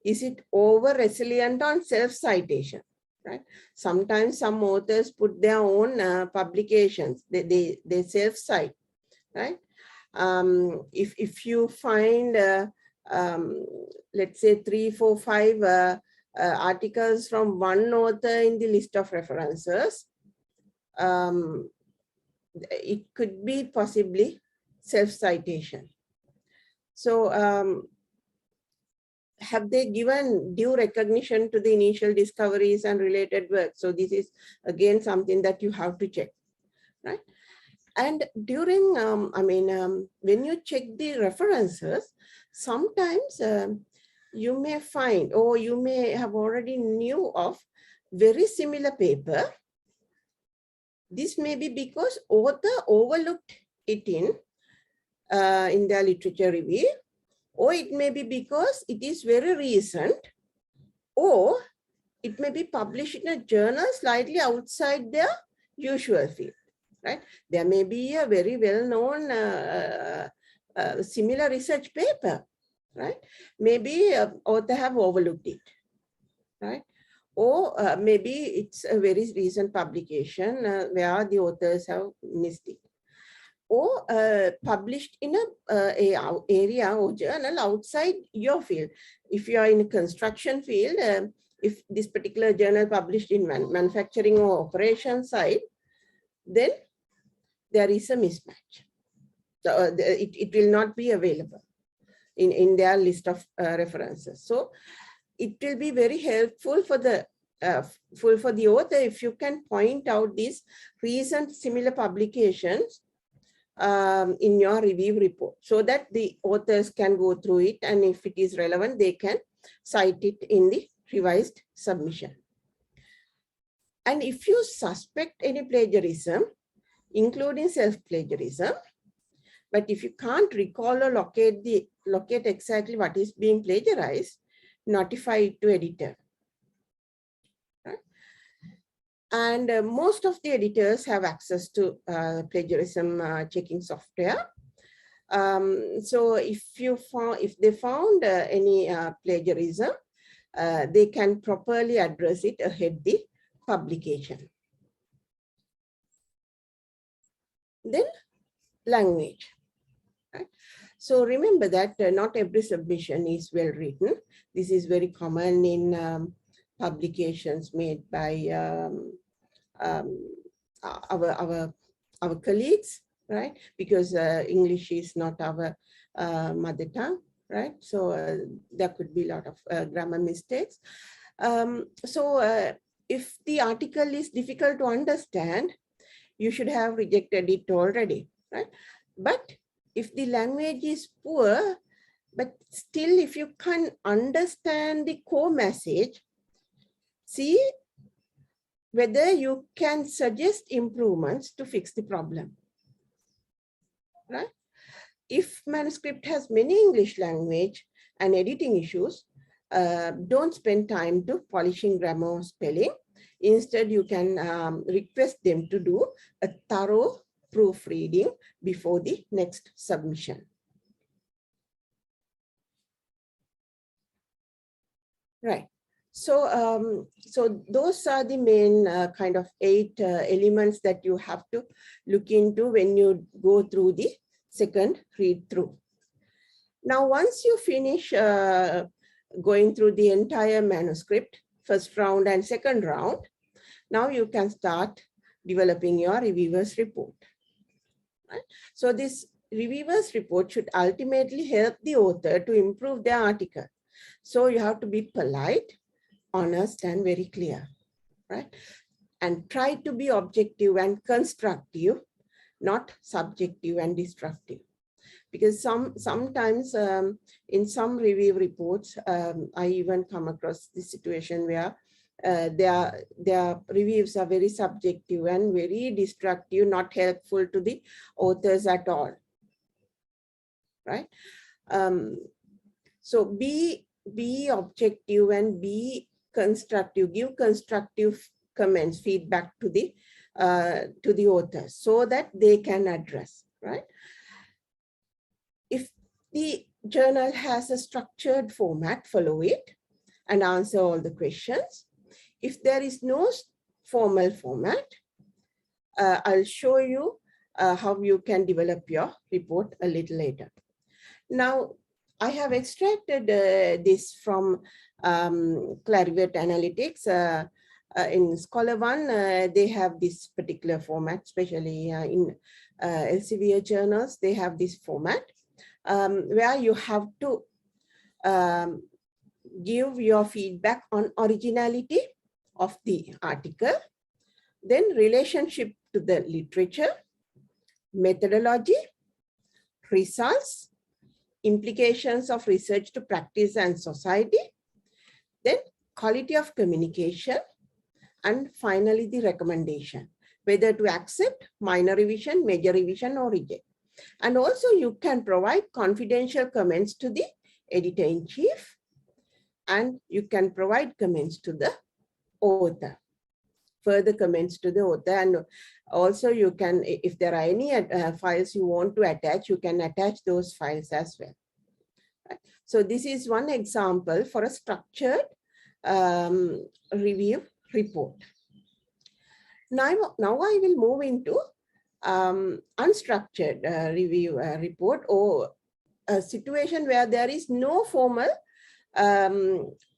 Is it over resilient on self-citation, right? Sometimes some authors put their own publications, they self-cite, right? If you find, let's say 3, 4, 5 articles from one author in the list of references, it could be possibly self-citation. So have they given due recognition to the initial discoveries and related work? So this is again something that you have to check, right? And during, when you check the references, sometimes you may find, or you may have already knew of very similar paper. This may be because author overlooked it in their literature review, or it may be because it is very recent, or it may be published in a journal slightly outside their usual field, right? There may be a very well-known similar research paper, right? Maybe author have overlooked it, right? Or maybe it's a very recent publication where the authors have missed it. Or published in a area or journal outside your field. If you are in a construction field, if this particular journal published in manufacturing or operation side, then there is a mismatch. It will not be available in their list of references. So it will be very helpful for the author if you can point out these recent similar publications in your review report, so that the authors can go through it, and if it is relevant, they can cite it in the revised submission. And if you suspect any plagiarism, including self-plagiarism, but if you can't recall or locate exactly what is being plagiarized, notify it to editor. And most of the editors have access to plagiarism checking software. So if they found any plagiarism, they can properly address it ahead the publication. Then language. Right? So remember that not every submission is well written. This is very common in publications made by our colleagues, right? Because English is not our mother tongue, right? So there could be a lot of grammar mistakes. If the article is difficult to understand, you should have rejected it already, right? But if the language is poor, but still if you can understand the core message, see whether you can suggest improvements to fix the problem, right? If manuscript has many English language and editing issues, don't spend time to polishing grammar or spelling. Instead, you can request them to do a thorough proofreading before the next submission. Right. So, so those are the main kind of 8 elements that you have to look into when you go through the second read through. Now, once you finish going through the entire manuscript, first round and second round, now you can start developing your reviewer's report. Right? So this reviewer's report should ultimately help the author to improve their article. So you have to be polite, honest, and very clear, right? And try to be objective and constructive, not subjective and destructive. Because sometimes in some review reports, I even come across this situation where their reviews are very subjective and very destructive, not helpful to the authors at all, right? So be objective and be constructive, give constructive comments, feedback to the authors so that they can address, right? If the journal has a structured format, follow it and answer all the questions. If there is no formal format, I'll show you how you can develop your report a little later. Now, I have extracted this from Clarivate Analytics. In Scholar One, they have this particular format, especially in Elsevier journals, they have this format where you have to give your feedback on originality of the article, then relationship to the literature, methodology, results, implications of research to practice and society, then quality of communication, and finally the recommendation, whether to accept, minor revision, major revision, or reject. And also you can provide confidential comments to the editor-in-chief, and you can provide comments to the author, further comments to the author. And also you can, if there are any files you want to attach, you can attach those files as well. Right? So this is one example for a structured review report. Now I will move into unstructured review report, or a situation where there is no formal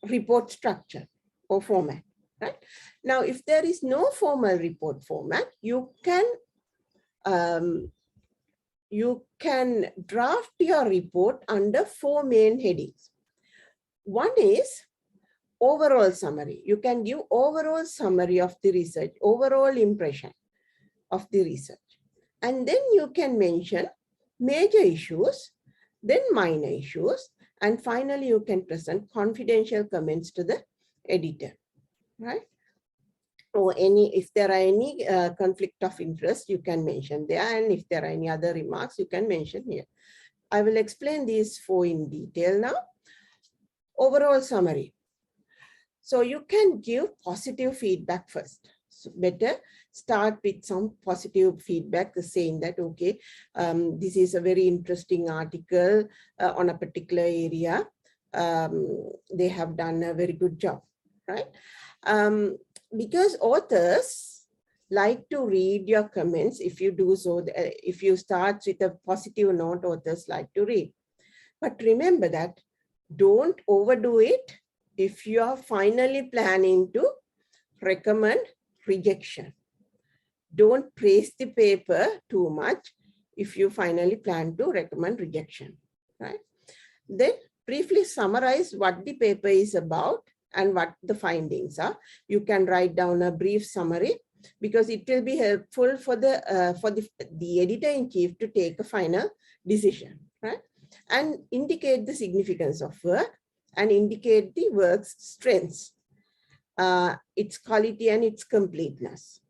report structure or format. Right? Now, if there is no formal report format, you can draft your report under 4 main headings. One is overall summary. You can give overall summary of the research, overall impression of the research. And then you can mention major issues, then minor issues, and finally you can present confidential comments to the editor, right? Or if there are any conflict of interest, you can mention there, and if there are any other remarks, you can mention here. I will explain these 4 in detail now. Overall summary. So you can give positive feedback first. So better start with some positive feedback, saying that, okay, this is a very interesting article on a particular area. They have done a very good job, right? Because authors like to read your comments. If you do so, if you start with a positive note, authors like to read. But remember that don't overdo it if you are finally planning to recommend rejection. Don't praise the paper too much if you finally plan to recommend rejection, right? Then briefly summarize what the paper is about and what the findings are. You can write down a brief summary because it will be helpful for the editor-in-chief to take a final decision, right? And indicate the significance of work and indicate the work's strengths, its quality and its completeness,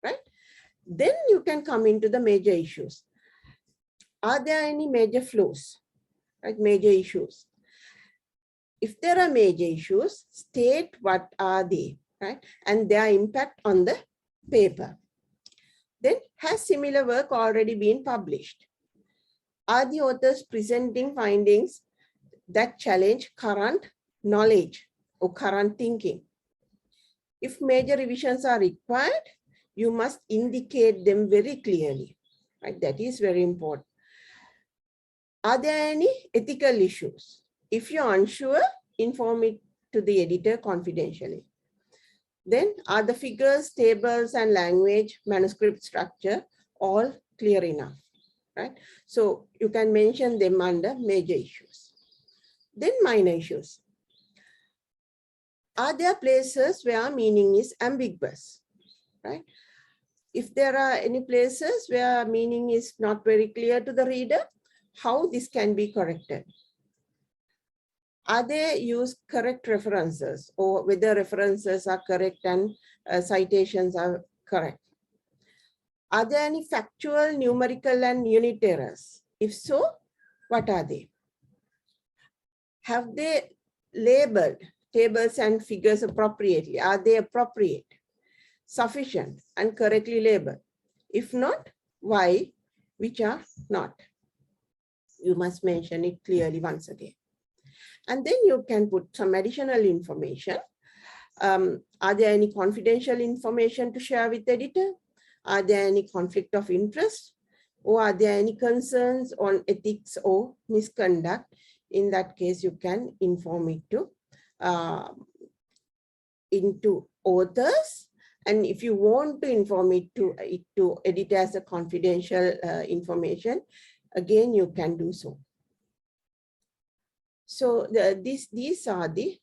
right? Then you can come into the major issues. Are there any major flaws, right? Major issues. If there are major issues, state what are they, right? And their impact on the paper. Then, has similar work already been published? Are the authors presenting findings that challenge current knowledge or current thinking? If major revisions are required, you must indicate them very clearly, right? That is very important. Are there any ethical issues? If you're unsure, inform it to the editor confidentially. Then, are the figures, tables, and language, manuscript structure all clear enough, right? So you can mention them under major issues. Then minor issues. Are there places where meaning is ambiguous, right? If there are any places where meaning is not very clear to the reader, how this can be corrected? Are they use correct references, or whether references are correct and citations are correct? Are there any factual, numerical, and unit errors? If so, what are they? Have they labeled tables and figures appropriately? Are they appropriate, sufficient, and correctly labeled? If not, why? Which are not? You must mention it clearly once again. And then you can put some additional information. Are there any confidential information to share with the editor? Are there any conflict of interest? Or are there any concerns on ethics or misconduct? In that case, you can inform it to into authors. And if you want to inform it to editor as a confidential information, again, you can do so. So these are the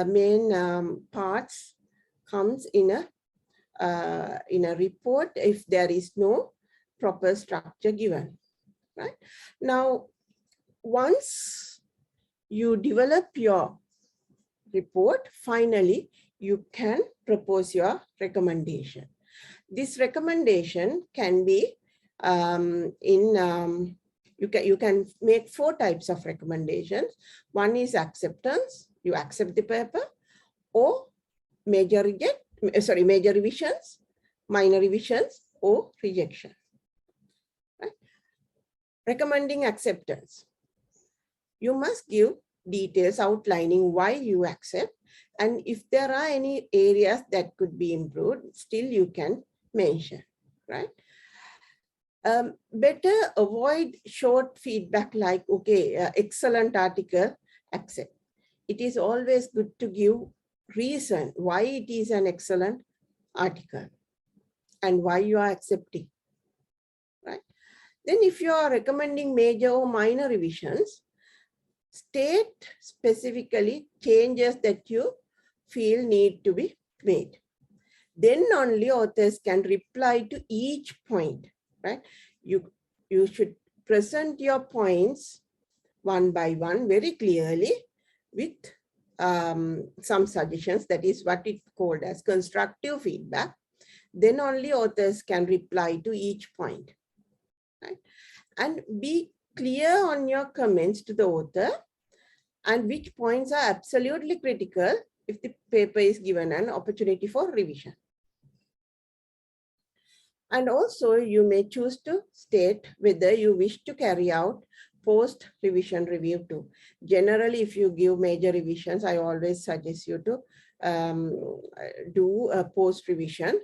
main parts comes in a report if there is no proper structure given, right? Now, once you develop your report, finally, you can propose your recommendation. This recommendation can be you can make 4 types of recommendations. One is acceptance, you accept the paper, or major revisions, minor revisions, or rejection. Right? Recommending acceptance. You must give details outlining why you accept, and if there are any areas that could be improved, still you can mention, right? Better avoid short feedback like, okay, excellent article, accept. It is always good to give reason why it is an excellent article and why you are accepting, right? Then if you are recommending major or minor revisions, state specifically changes that you feel need to be made. Then only authors can reply to each point, right? You should present your points one by one very clearly with some suggestions. That is what it's called as constructive feedback. Then only authors can reply to each point, right? And be clear on your comments to the author and which points are absolutely critical if the paper is given an opportunity for revision. And also you may choose to state whether you wish to carry out post-revision review too. Generally, if you give major revisions, I always suggest you to do a post-revision.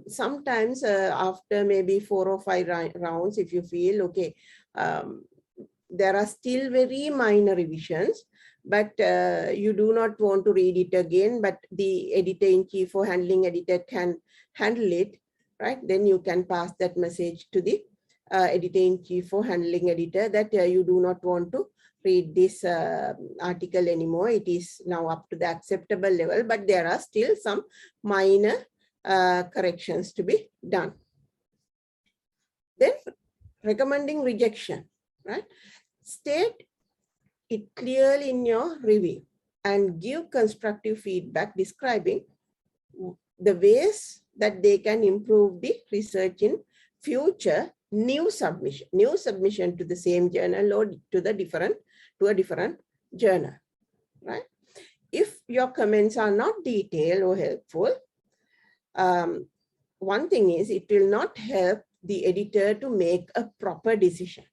Sometimes after maybe 4 or 5 rounds, if you feel, okay, there are still very minor revisions, but you do not want to read it again, but the editor-in-chief or handling editor can handle it, right? Then you can pass that message to the editor-in-chief or handling editor that you do not want to read this article anymore. It is now up to the acceptable level, but there are still some minor corrections to be done. Then recommending rejection, right? State it clearly in your review and give constructive feedback describing the ways that they can improve the research in future new submission to the same journal or to a different journal, right? If your comments are not detailed or helpful, one thing is it will not help the editor to make a proper decision,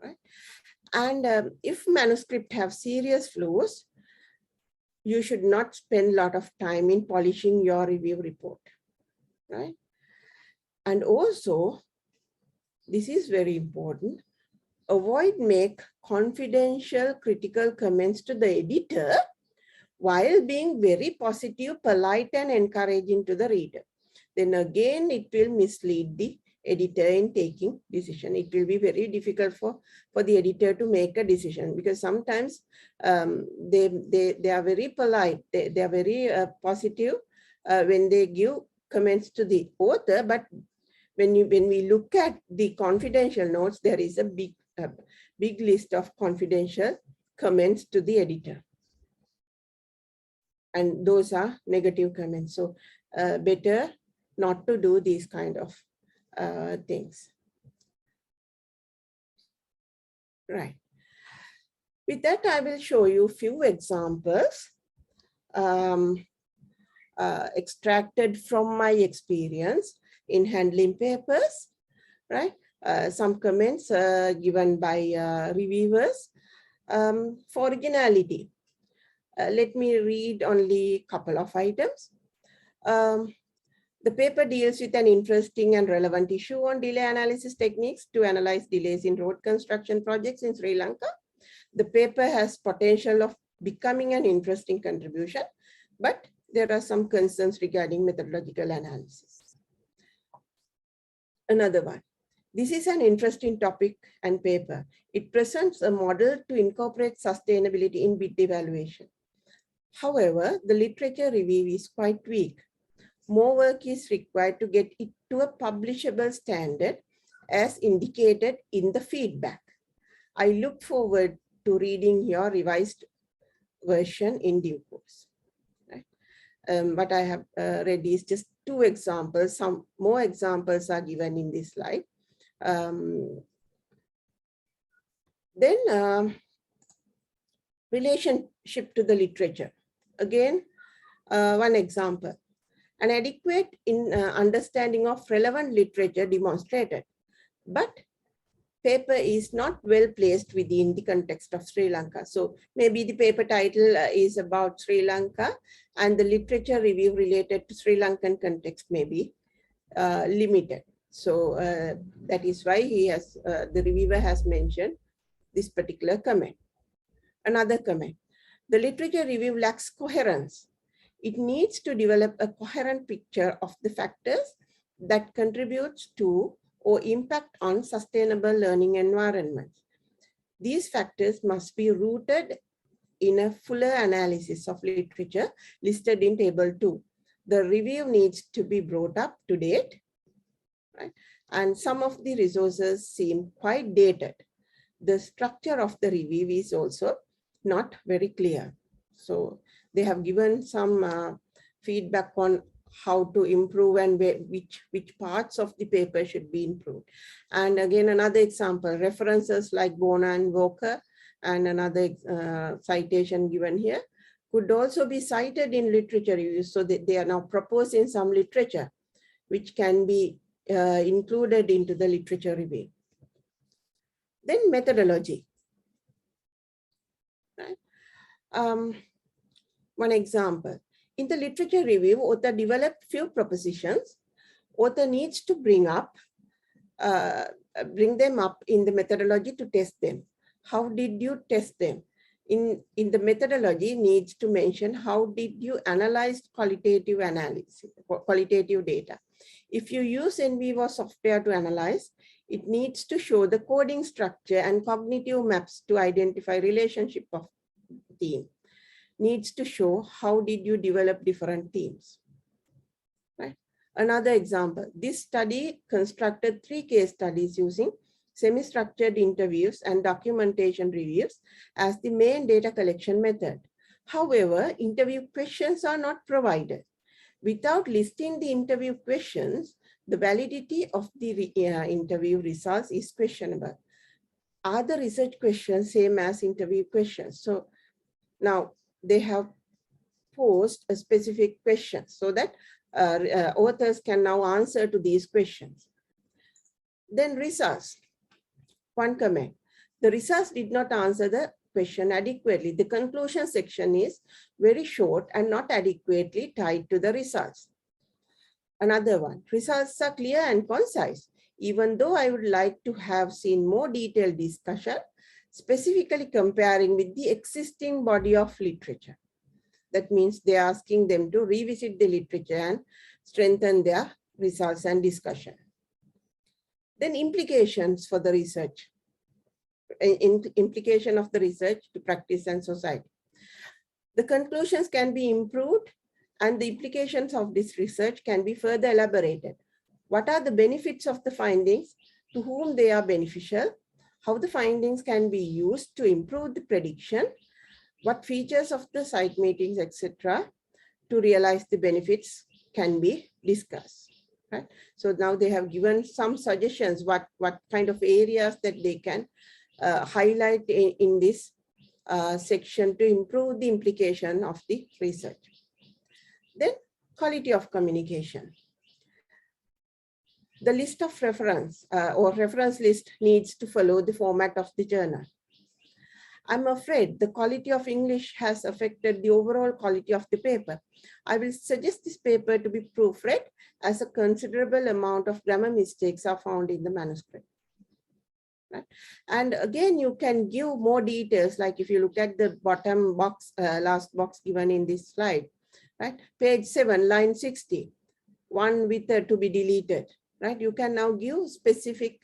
right? And if manuscript have serious flaws, you should not spend a lot of time in polishing your review report, right? And also, this is very important, avoid make confidential critical comments to the editor while being very positive, polite, and encouraging to the reader. Then again, it will mislead the editor in taking decision. It will be very difficult for the editor to make a decision, because sometimes they are very polite, they are very positive when they give comments to the author, but when we look at the confidential notes, there is a big list of confidential comments to the editor, and those are negative comments. So better not to do these kind of things. Right. With that, I will show you a few examples extracted from my experience in handling papers, right? Some comments given by reviewers for originality. Let me read only a couple of items. The paper deals with an interesting and relevant issue on delay analysis techniques to analyze delays in road construction projects in Sri Lanka. The paper has potential of becoming an interesting contribution, but there are some concerns regarding methodological analysis. Another one. This is an interesting topic and paper. It presents a model to incorporate sustainability in bid evaluation. However, the literature review is quite weak. More work is required to get it to a publishable standard as indicated in the feedback. I look forward to reading your revised version in due course. Right? What I have read is just two examples. Some more examples are given in this slide. Then relationship to the literature. Again, one example. An adequate understanding of relevant literature demonstrated, but paper is not well placed within the context of Sri Lanka. So maybe the paper title is about Sri Lanka and the literature review related to Sri Lankan context may be limited. So that is why he has, the reviewer has mentioned this particular comment. Another comment, the literature review lacks coherence. It needs to develop a coherent picture of the factors that contributes to or impact on sustainable learning environments. These factors must be rooted in a fuller analysis of literature listed in table 2. The review needs to be brought up to date, right? And some of the resources seem quite dated. The structure of the review is also not very clear. So they have given some feedback on how to improve and which parts of the paper should be improved. And again, another example, references like Bona and Walker and another citation given here could also be cited in literature reviews. So that they are now proposing some literature which can be included into the literature review. Then methodology. Right? One example, in the literature review, author developed few propositions. Author needs to bring them up in the methodology to test them. How did you test them? In the methodology needs to mention how did you analyze qualitative analysis, qualitative data. If you use in vivo software to analyze, it needs to show the coding structure and cognitive maps to identify relationship of theme. Needs to show how did you develop different themes. Right? Another example, this study constructed 3 case studies using semi-structured interviews and documentation reviews as the main data collection method. However, interview questions are not provided. Without listing the interview questions, the validity of the interview results is questionable. Are the research questions same as interview questions? So now they have posed a specific question so that authors can now answer to these questions. Then results. One comment. The results did not answer the question adequately. The conclusion section is very short and not adequately tied to the results. Another one, results are clear and concise. Even though I would like to have seen more detailed discussion, specifically comparing with the existing body of literature. That means they're asking them to revisit the literature and strengthen their results and discussion. Then implications for the research. Implication of the research to practice and society. The conclusions can be improved and the implications of this research can be further elaborated. What are the benefits of the findings, to whom they are beneficial, how the findings can be used to improve the prediction, what features of the site meetings, etc., to realize the benefits can be discussed. Right? So now they have given some suggestions, what kind of areas that they can highlight in this section to improve the implication of the research. Then quality of communication. The list of reference or reference list needs to follow the format of the journal. I'm afraid the quality of English has affected the overall quality of the paper. I will suggest this paper to be proofread as a considerable amount of grammar mistakes are found in the manuscript. Right? And again, you can give more details, like if you look at the bottom box, last box given in this slide, right? Page 7, line 60, one with to be deleted, right? You can now give specific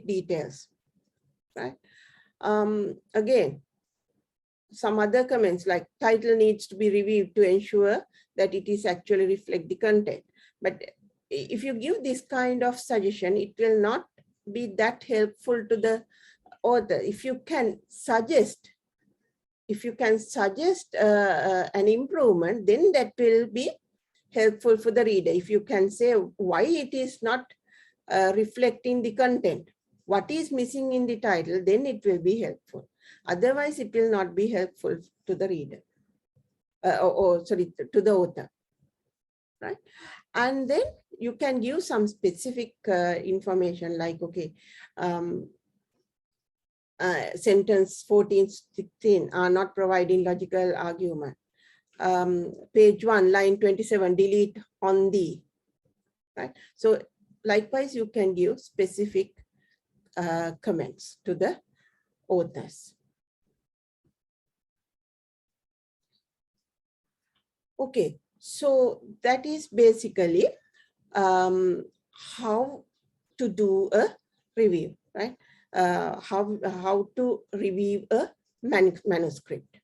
details, right? Again, some other comments like title needs to be reviewed to ensure that it is actually reflect the content. But if you give this kind of suggestion, it will not be that helpful to the author. If you can suggest an improvement, then that will be helpful for the reader. If you can say why it is not reflecting the content, what is missing in the title, then it will be helpful. Otherwise, it will not be helpful to the reader, to the author, right? And then you can give some specific information like, okay, sentence 14, 16 are not providing logical argument. Page 1, line 27, delete on the, right? So likewise, you can give specific comments to the authors. Okay, so that is basically how to do a review, right? How to review a manuscript,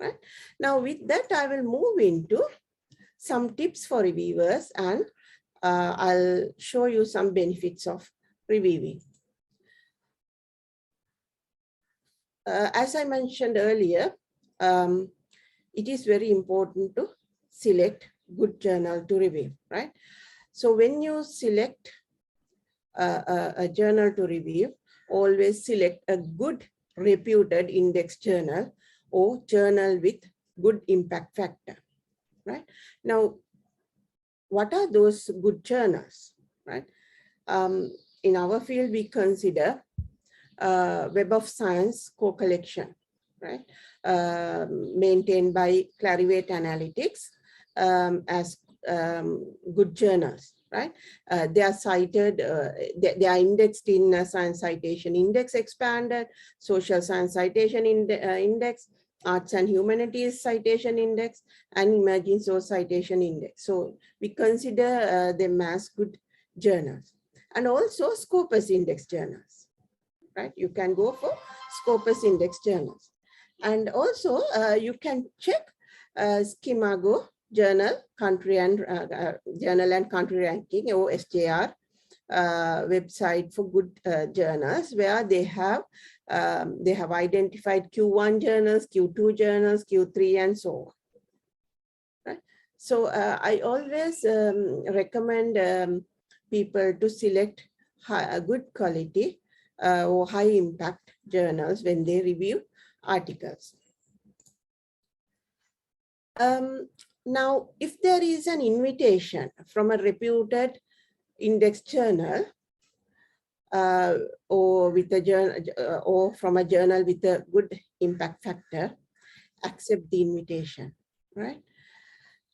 right? Now with that, I will move into some tips for reviewers, and I'll show you some benefits of reviewing. As I mentioned earlier, it is very important to select good journal to review, right? So when you select a journal to review, always select a good reputed index journal or journal with good impact factor, right? Now, what are those good journals, right? In our field, we consider Web of Science co-collection, right? Maintained by Clarivate Analytics as good journals, right? They are cited, they are indexed in Science Citation Index Expanded, Social Science Citation Index, Arts and Humanities Citation Index, and Emerging Source Citation Index. So we consider them as good journals. And also Scopus Index journals, right? You can go for Scopus Index journals. And also you can check Scimago Journal Country and Journal and Country Ranking, or SJR website for good journals, where they have identified Q1 journals, Q2 journals, Q3, and so on. Right? So I always recommend people to select good quality or high impact journals when they review articles. Now, if there is an invitation from a reputed index journal or with a journal or from a journal with a good impact factor, accept the invitation, right?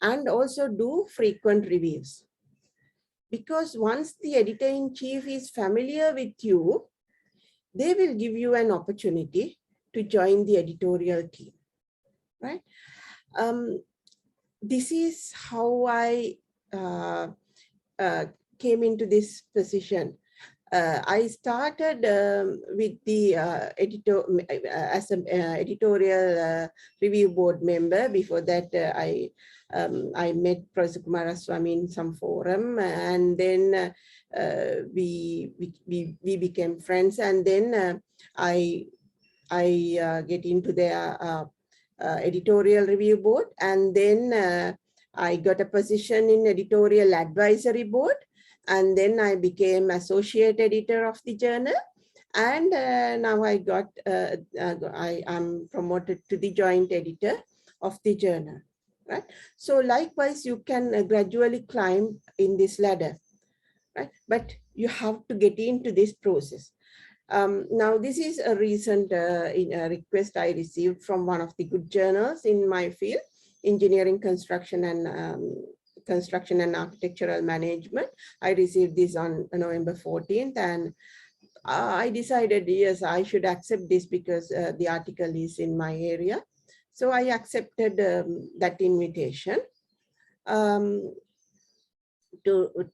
And also do frequent reviews. Because once the editor-in-chief is familiar with you, they will give you an opportunity to join the editorial team, right? This is how I came into this position. I started with the as an editorial review board member. Before that, I met Prof. Kumaraswamy in some forum, and then we became friends. And then I get into their editorial review board, and then I got a position in editorial advisory board, and then I became associate editor of the journal, and now I am promoted to the joint editor of the journal, right? So likewise, you can gradually climb in this ladder, right? But you have to get into this process. Now, this is a recent request I received from one of the good journals in my field, engineering, construction, and architectural management. I received this on November 14th, and I decided, yes, I should accept this because the article is in my area. So I accepted that invitation to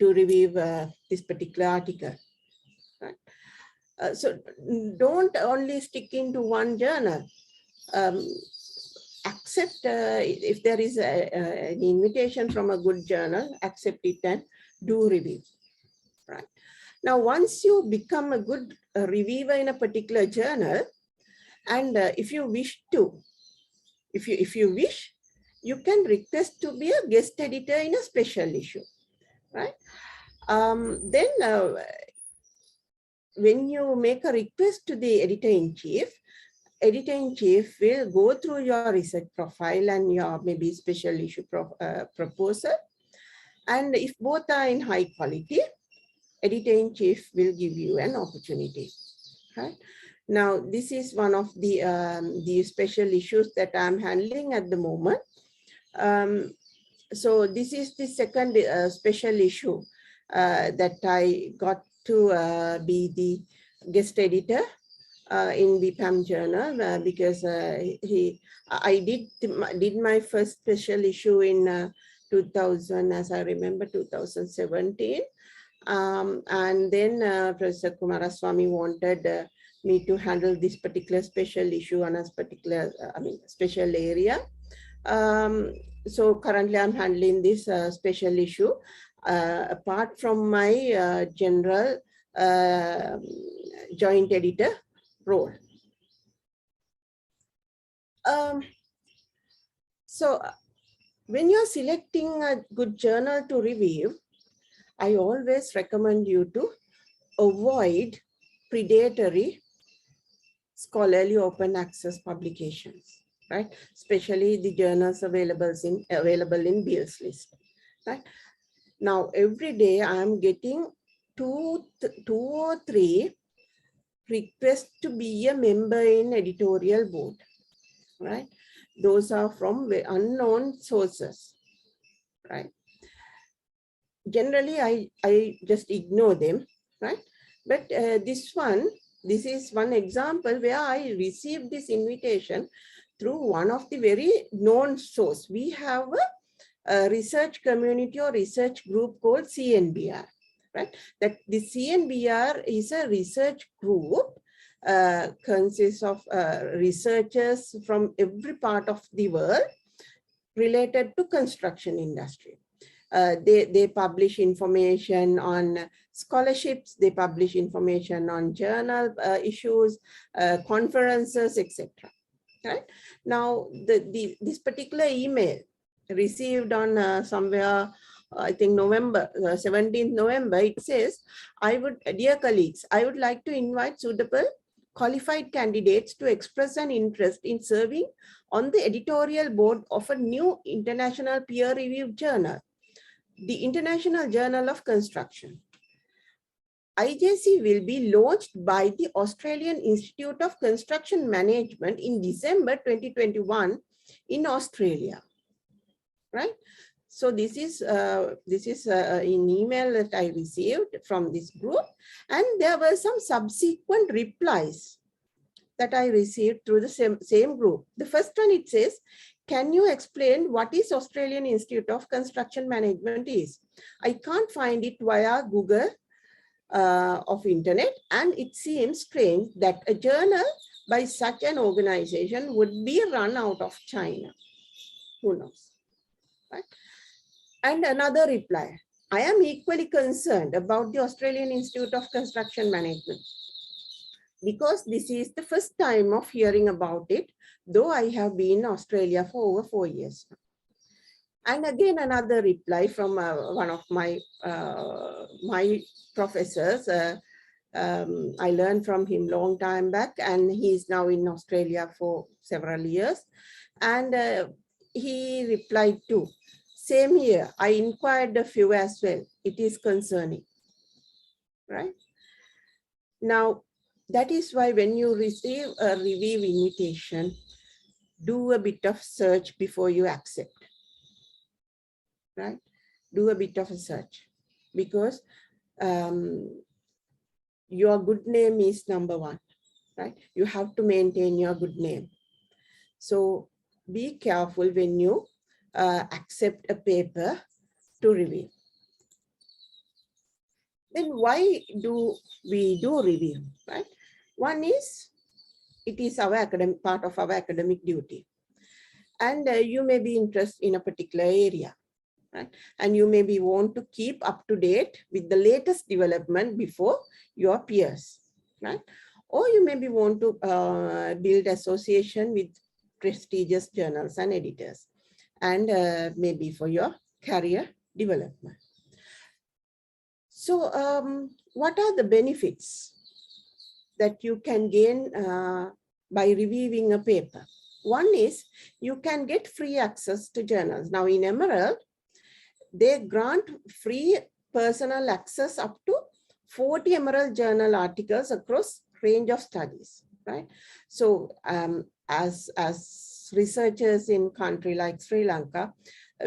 review this particular article. Right? So don't only stick into one journal. Accept if there is an invitation from a good journal, accept it and do review. Right. Now, once you become a good reviewer in a particular journal, and if you wish to, if you wish, you can request to be a guest editor in a special issue. Right. Then when you make a request to the editor-in-chief will go through your research profile and your maybe special issue proposal. And if both are in high quality, editor-in-chief will give you an opportunity. Right? Now, this is one of the special issues that I'm handling at the moment. So this is the second special issue that I got to be the guest editor in BPAM journal because I did my first special issue in 2000, as I remember, 2017. And then Professor Kumaraswamy wanted me to handle this particular special issue on a particular, special area. So currently I'm handling this special issue apart from my general joint editor role. So when you're selecting a good journal to review, I always recommend you to avoid predatory scholarly open access publications, right? Especially the journals available in Beall's list, right? Now, every day I am getting two or three requests to be a member in editorial board, right? Those are from unknown sources, right? generally I just ignore them, right? But this is one example where I received this invitation through one of the very known source. We have a research community or research group called CNBR, right? That the CNBR is a research group, consists of researchers from every part of the world related to construction industry. They publish information on scholarships, they publish information on journal issues, conferences, etc. Right? Now, this particular email received on somewhere, I think November, 17th November, it says, dear colleagues, I would like to invite suitable qualified candidates to express an interest in serving on the editorial board of a new international peer-reviewed journal, the International Journal of Construction. IJC will be launched by the Australian Institute of Construction Management in December 2021 in Australia, right? So this is an email that I received from this group, and there were some subsequent replies that I received through the same group. The first one, it says, can you explain what is Australian Institute of Construction Management is? I can't find it via Google of internet, and it seems strange that a journal by such an organization would be run out of China. Who knows, right? And another reply, I am equally concerned about the Australian Institute of Construction Management because this is the first time of hearing about it, though I have been in Australia for over 4 years. And again, another reply from one of my professors. I learned from him long time back, and he's now in Australia for several years. And he replied too, same here, I inquired a few as well. It is concerning, right? Now, that is why when you receive a review invitation, do a bit of search before you accept, right? Do a bit of a search, because your good name is number one, right? You have to maintain your good name. So be careful when you accept a paper to review. Then why do we do review, right? One is, it is our academic part of our academic duty. And you may be interested in a particular area, right? And you maybe want to keep up to date with the latest development before your peers, right? Or you maybe want to build association with prestigious journals and editors, and maybe for your career development. So what are the benefits that you can gain by reviewing a paper? One is you can get free access to journals. Now in Emerald, they grant free personal access up to 40 Emerald Journal articles across range of studies, right? So as researchers in country like Sri Lanka,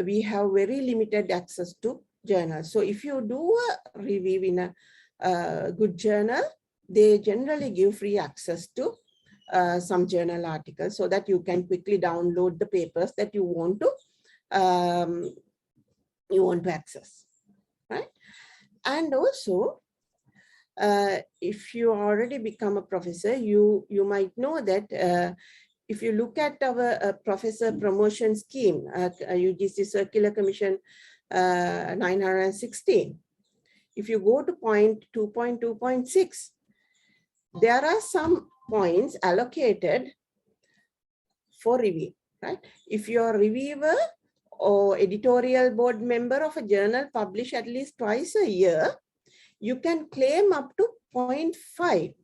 we have very limited access to journals. So if you do a review in a good journal, they generally give free access to some journal articles so that you can quickly download the papers that you want to access, right? And also, if you already become a professor, you might know that if you look at our professor promotion scheme, UGC Circular Commission 916, if you go to point 2.2.6, there are some points allocated for review, right? If you're a reviewer or editorial board member of a journal published at least twice a year, you can claim up to 0.5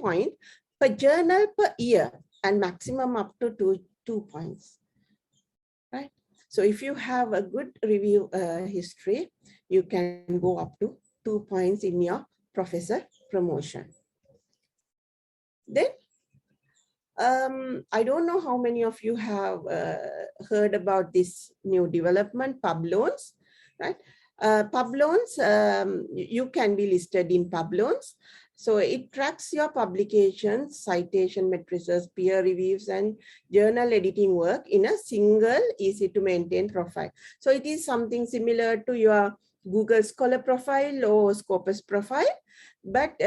point per journal per year, and maximum up to 2 points, right? So if you have a good review history, you can go up to 2 points in your professor promotion. Then, I don't know how many of you have heard about this new development, pub loans. right? Pub loans, you can be listed in pub loans. So it tracks your publications, citation matrices, peer reviews, and journal editing work in a single, easy to maintain profile. So it is something similar to your Google Scholar profile or Scopus profile, but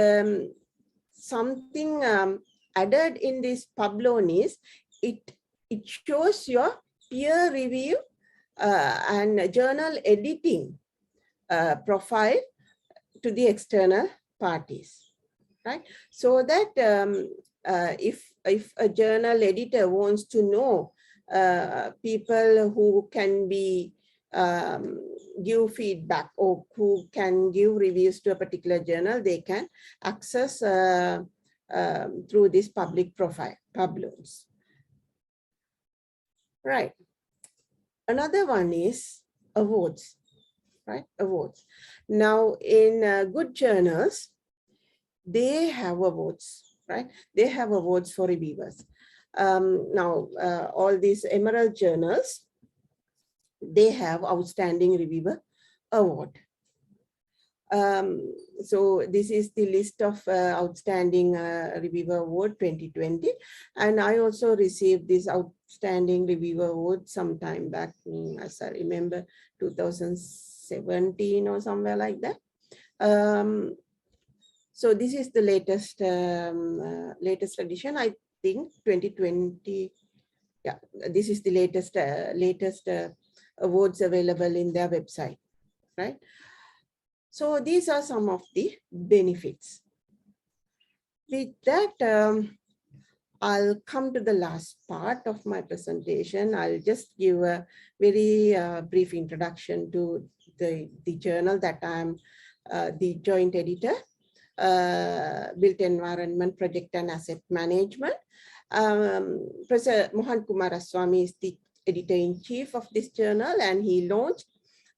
something added in this pub loan is it shows your peer review and journal editing profile to the external parties, right? So that if a journal editor wants to know people who can be give feedback or who can give reviews to a particular journal, they can access through this public profile, pub loans. Right. Another one is awards, right? Awards. Now, in good journals, they have awards, right? They have awards for reviewers. Now, all these emerald journals, they have outstanding reviewer award. So this is the list of outstanding reviewer award 2020. And I also received this outstanding reviewer award sometime back, as I remember, 2017 or somewhere like that. So this is the latest latest edition, I think 2020. Yeah, this is the latest awards available in their website, right? So these are some of the benefits. With that, I'll come to the last part of my presentation. I'll just give a very brief introduction to the journal that I'm the joint editor, Built Environment Project and Asset Management. Professor Mohan Kumaraswamy is the editor-in-chief of this journal, and he launched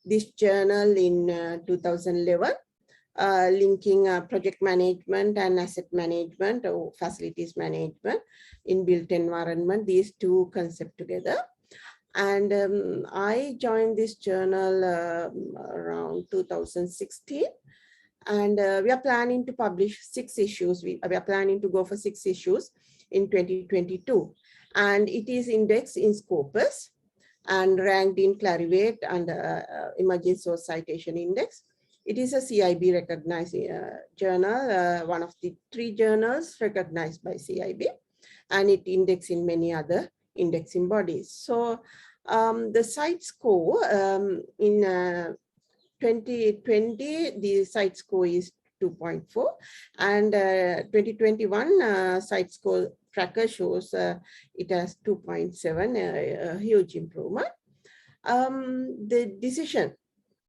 this journal in 2011, linking project management and asset management or facilities management in built environment, these two concepts together. And I joined this journal around 2016. And we are planning to publish 6 issues. We are planning to go for 6 issues in 2022. And it is indexed in Scopus and ranked in Clarivate and Emerging Source Citation Index. It is a CIB recognized journal, one of the 3 journals recognized by CIB, and it indexed in many other indexing bodies. So the site score in 2020, the site score is 2.4, and 2021 site score tracker shows it has 2.7, a huge improvement. The decision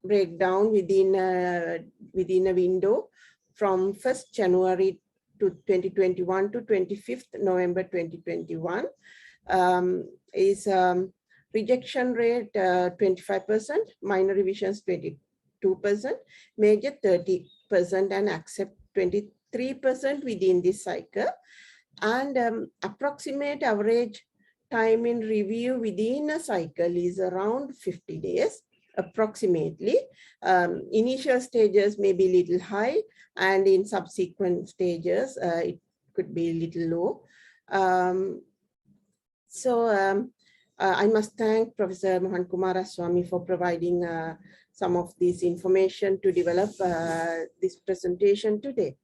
breakdown within a window from 1st January to 2021 to 25th November 2021 is rejection rate 25%, minor revisions 22%, major 30%, and accept 23% within this cycle. And approximate average time in review within a cycle is around 50 days, approximately. Initial stages may be a little high, and in subsequent stages, it could be a little low. I must thank Professor Mohan Kumaraswamy for providing some of this information to develop this presentation today.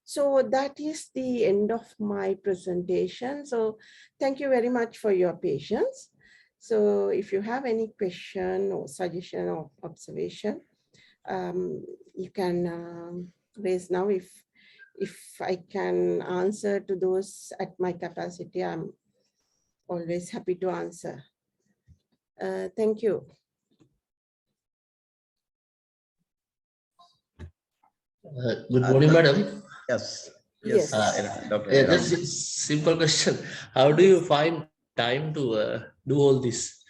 So that is the end of my presentation. So thank you very much for your patience. So if you have any question or suggestion or observation, you can raise now. If I can answer to those at my capacity, I'm always happy to answer. Thank you. Good morning, madam. Yes. Yes. Dr. Just a simple question. How do you find time to do all this?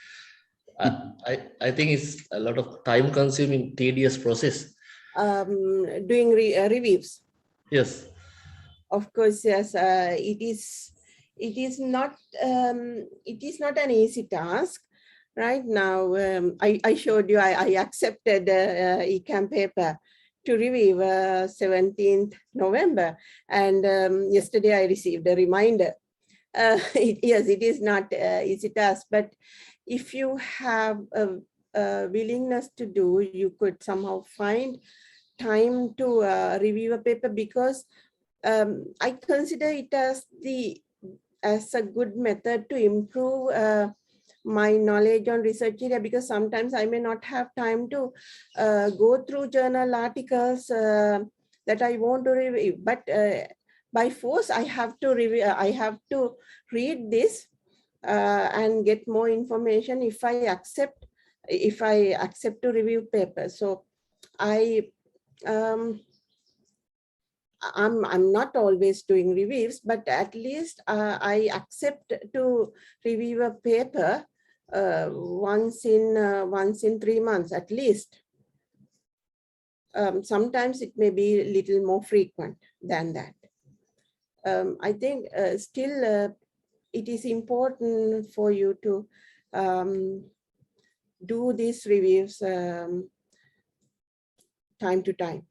I think it's a lot of time consuming, tedious process. Doing reviews. Yes. Of course, yes. It is not an easy task. Right now, I showed you, I accepted ECAM paper to review 17th November. And yesterday I received a reminder. Yes, it is not easy task, but if you have a willingness to do, you could somehow find time to review a paper, because I consider it as a good method to improve my knowledge on research area, because sometimes I may not have time to go through journal articles that I want to review, but by force I have to review, I have to read this and get more information if I accept to review papers. So I'm not always doing reviews, but at least I accept to review a paper once in 3 months at least. Sometimes it may be a little more frequent than that. I think still it is important for you to do these reviews time to time.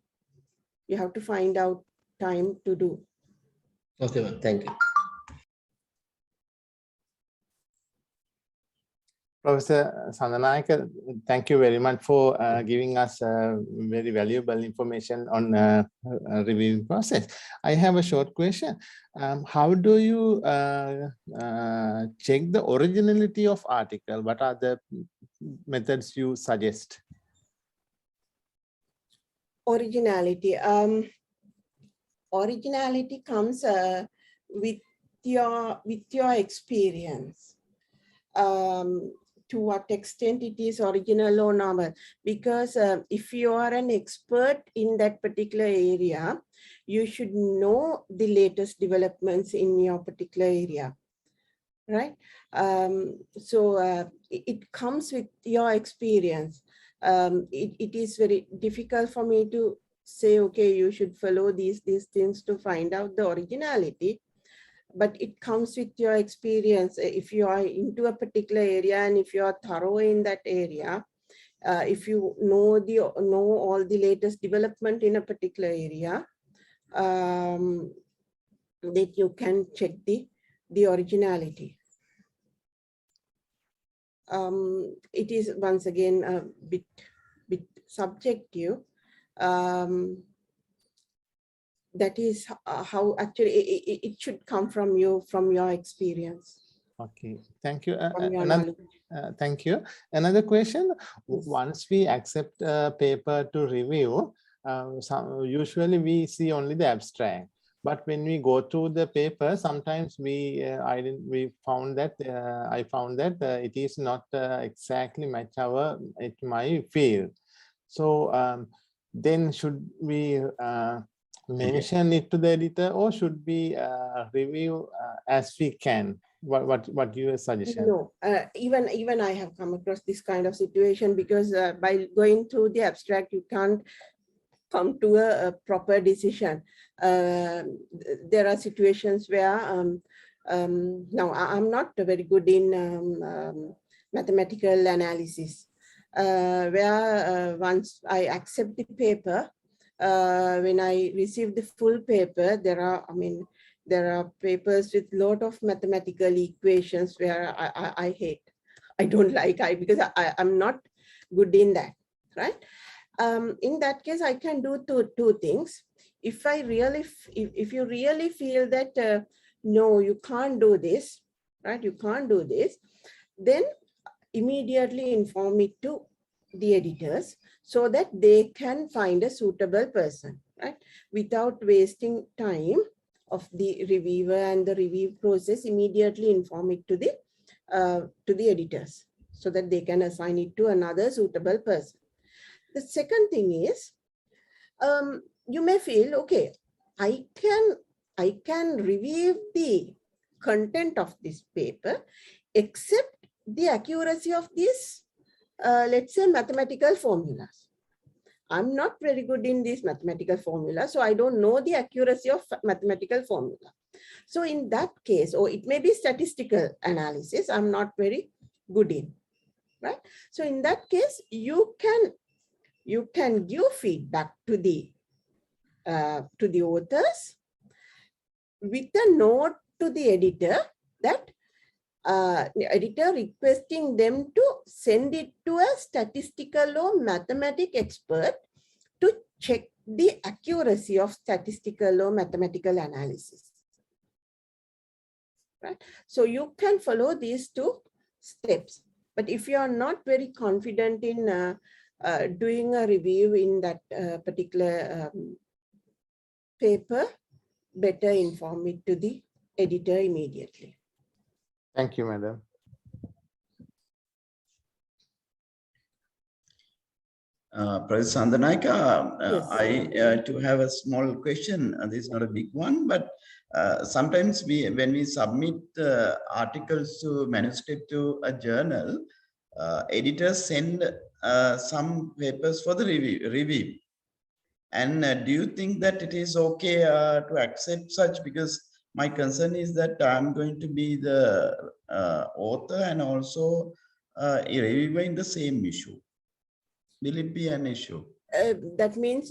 You have to find out time to do. Okay, ma'am. Thank you. Professor Sandanayake, thank you very much for giving us very valuable information on reviewing process. I have a short question. How do you check the originality of article? What are the methods you suggest? Originality. Originality comes with your experience. To what extent it is original or novel, because if you are an expert in that particular area, you should know the latest developments in your particular area, right? So it comes with your experience. It is very difficult for me to say, okay, you should follow these things to find out the originality. But it comes with your experience. If you are into a particular area and if you are thorough in that area, if you know all the latest development in a particular area, that you can check the originality. It is once again a bit subjective. That is how actually it should come from you, from your experience. Okay, thank you. Thank you. Another question. Yes. Once we accept a paper to review, usually we see only the abstract. But when we go through the paper, sometimes I found that it is not exactly match my field. So then should we mention it to the editor, or should we review as we can? What your suggestion? No, even I have come across this kind of situation, because by going through the abstract, you can't come to a proper decision. There are situations where now I'm not very good in mathematical analysis, where once I accept the paper, when I receive the full paper, there are papers with a lot of mathematical equations where I hate. I don't like because I'm not good in that, right? In that case, I can do two things. If you really feel that no, you can't do this, right? You can't do this, then immediately inform it to the editors so that they can find a suitable person, right? Without wasting time of the reviewer and the review process, immediately inform it to the editors so that they can assign it to another suitable person. The second thing is, you may feel, okay, I can review the content of this paper, except the accuracy of these, let's say, mathematical formulas. I'm not very good in these mathematical formulas, so I don't know the accuracy of mathematical formula. So in that case, or it may be statistical analysis, I'm not very good in, right? So in that case, you can give feedback to the authors with a note to the editor that editor requesting them to send it to a statistical or mathematic expert to check the accuracy of statistical or mathematical analysis. Right? So you can follow these two steps. But if you are not very confident in doing a review in that particular paper, better inform it to the editor immediately. Thank you, madam. Prof. Sandanayake, Yes. I to have a small question. This is not a big one, but sometimes when we submit articles to manuscript to a journal, editors send some papers for the review. And do you think that it is okay to accept such? Because my concern is that I'm going to be the author and also a reviewer in the same issue. Will it be an issue? That means,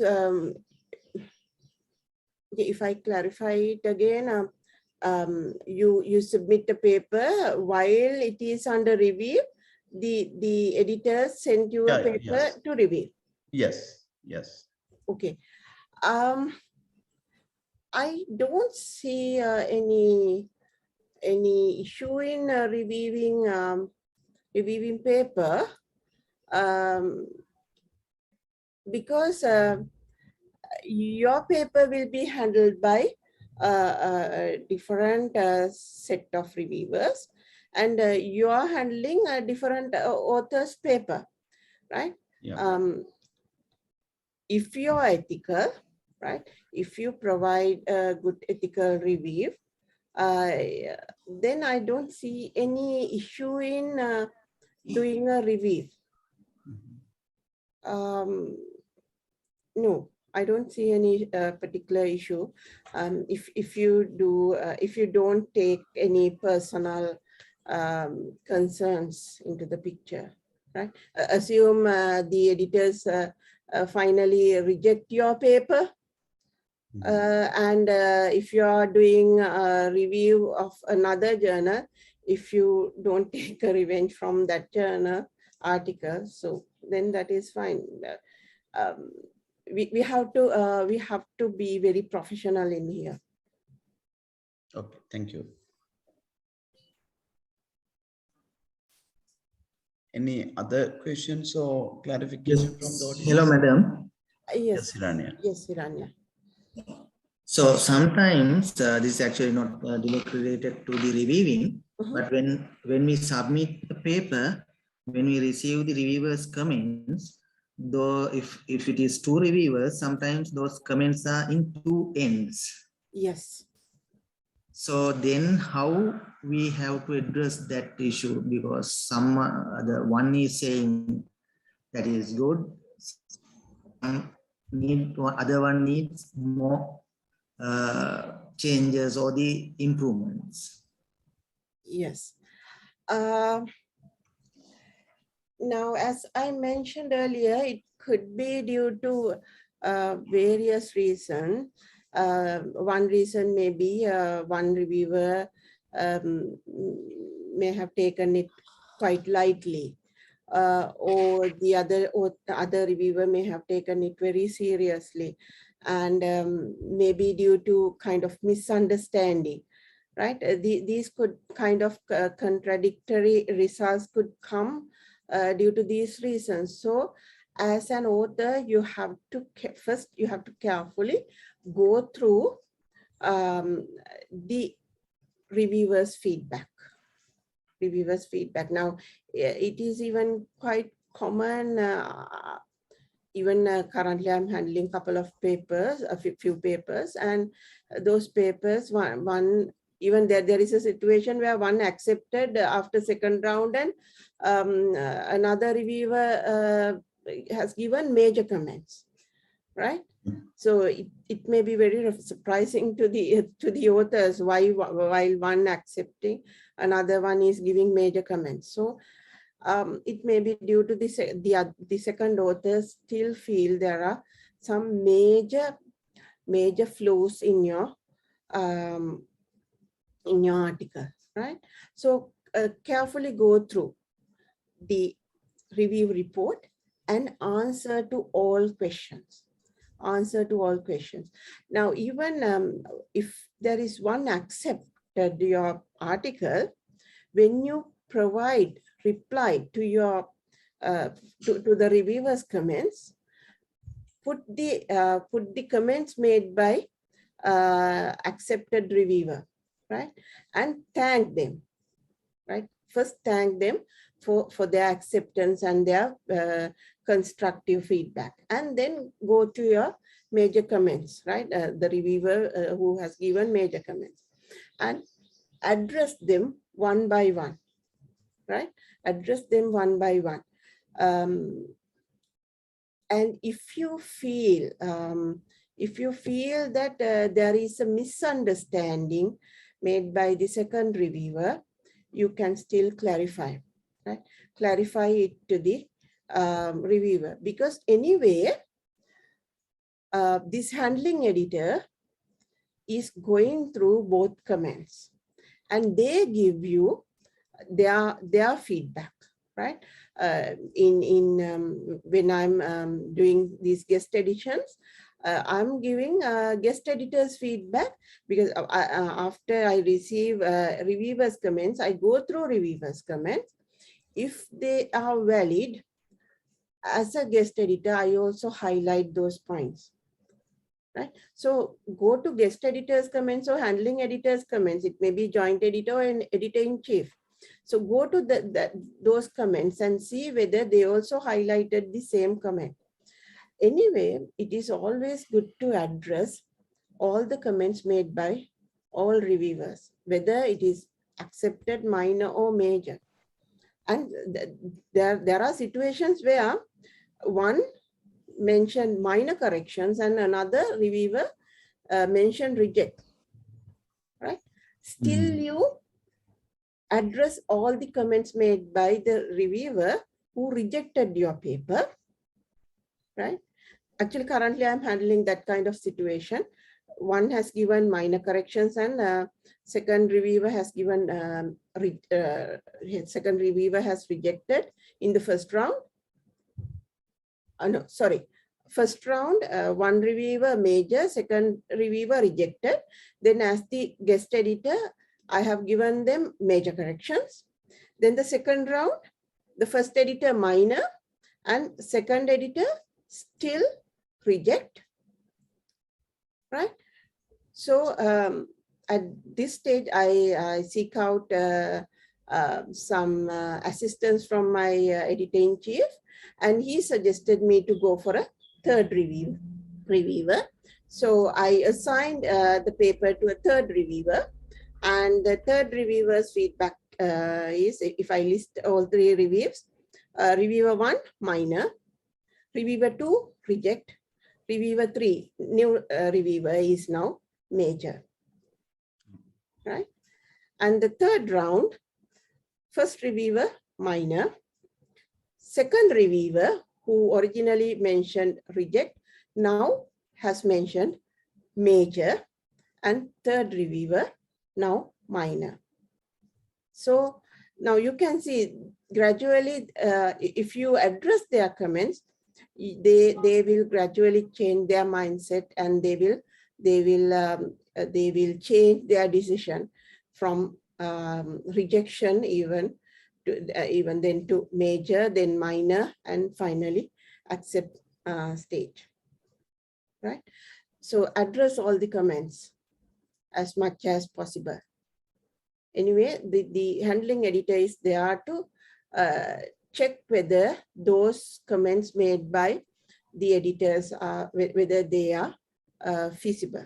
if I clarify it again, you submit a paper while it is under review, the editor sent you a paper yes. to review. Yes, yes. Okay. I don't see any issue in reviewing paper, because your paper will be handled by a different set of reviewers, and you are handling a different author's paper, right? Yeah. If you are ethical, right? If you provide a good ethical review, then I don't see any issue in doing a review. No, I don't see any particular issue. If you don't take any personal concerns into the picture, right? Assume the editors finally reject your paper, and if you are doing a review of another journal, if you don't take a revenge from that journal article, so then that is fine. We have to be very professional in here. Okay, thank you. Any other questions or clarification from the audience? Hello, madam. Yes, Hiranya. yes, Hiranya. So sometimes this is actually not directly related to the reviewing, but when we submit the paper, when we receive the reviewers' comments, though if it is two reviewers, sometimes those comments are in two ends. Yes. So then how we have to address that issue, because some the one is saying that is good, other one needs more changes or the improvements. Yes. Now, as I mentioned earlier, it could be due to various reasons. One reason may be one reviewer may have taken it quite lightly, or the other reviewer may have taken it very seriously, and maybe due to kind of misunderstanding, right? These could kind of contradictory results could come due to these reasons. So as an author, you have to first carefully go through the reviewer's feedback. Now, it is even quite common. Even currently, I'm handling a couple of papers, a few papers, and those papers, one even there is a situation where one accepted after second round, and another reviewer has given major comments, right? So it may be very surprising to the authors why while one accepting, another one is giving major comments. So It may be due to the second authors still feel there are some major flaws in your article, right? So carefully go through the review report and answer to all questions. Now, even if there is one accepted your article, when you provide reply to your to the reviewer's comments, put the comments made by accepted reviewer, right? And thank them, right? First thank them for their acceptance and their constructive feedback, and then go to your major comments, right? The reviewer who has given major comments, and address them one by one, right? Address them one by one. And if you feel that there is a misunderstanding made by the second reviewer, you can still clarify, right? Clarify it to the reviewer, because anyway, this handling editor is going through both comments and they give you their feedback, right? When I'm doing these guest editions, I'm giving guest editors feedback, because after I receive reviewers' comments, I go through reviewers' comments. If they are valid, as a guest editor, I also highlight those points, right? So go to guest editors' comments or handling editors' comments. It may be joint editor and editor-in-chief. So go to those comments and see whether they also highlighted the same comment. Anyway, it is always good to address all the comments made by all reviewers, whether it is accepted, minor or major. And there are situations where one mentioned minor corrections and another reviewer mentioned reject, right? Still you address all the comments made by the reviewer who rejected your paper, right? Actually, currently I'm handling that kind of situation. One has given minor corrections and second reviewer has given, second reviewer has rejected in the first round. No, sorry. First round, one reviewer major, second reviewer rejected. Then as the guest editor, I have given them major corrections. Then the second round, the first editor minor and second editor still reject, right? So at this stage, I seek out some assistance from my editor-in-chief, and he suggested me to go for a third reviewer. So I assigned the paper to a third reviewer, and the third reviewer's feedback is, if I list all three reviews, reviewer 1, minor, reviewer 2, reject, reviewer 3, new reviewer is now major, right? And the third round, first reviewer, minor, second reviewer who originally mentioned reject now has mentioned major, and third reviewer now minor. So now you can see gradually, if you address their comments, they will gradually change their mindset, and they will change their decision from rejection even then to major, then minor, and finally accept stage, right? So address all the comments as much as possible. Anyway, the handling editor is there to check whether those comments made by the editors are, whether they are feasible.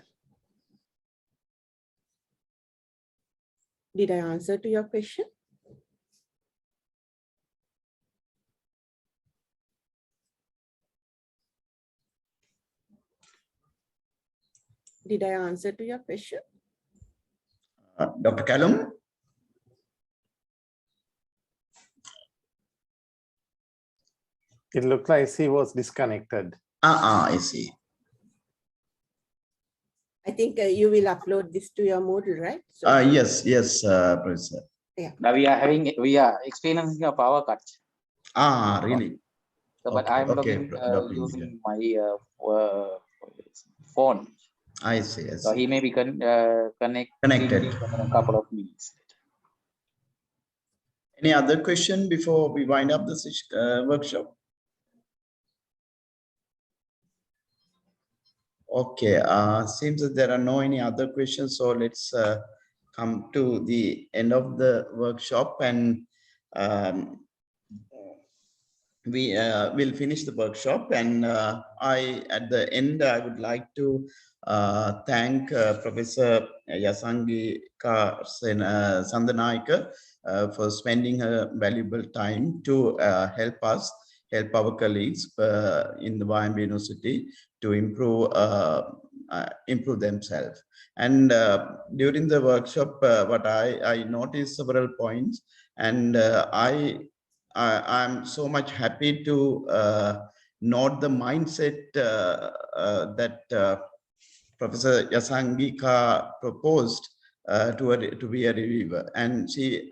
Did I answer to your question? Did I answer to your question? Dr. Callum? It looked like he was disconnected. I see. I think you will upload this to your Moodle, right? So, Yes, Professor. Now we are experiencing a power cut. Really? So, but Okay, I'm okay, logging Dr. using my phone. I see. So he may be connected Connected. in a couple of minutes. Any other question before we wind up this workshop? Okay, seems that there are no any other questions, so let's come to the end of the workshop, and we will finish the workshop. And at the end, I would like to thank Professor Yasangika Sandanayake for spending her valuable time to help our colleagues in the YMB University to improve themselves. And during the workshop, what I noticed several points, and I'm so much happy to note the mindset that Professor Yasangika proposed to be a reviewer, and she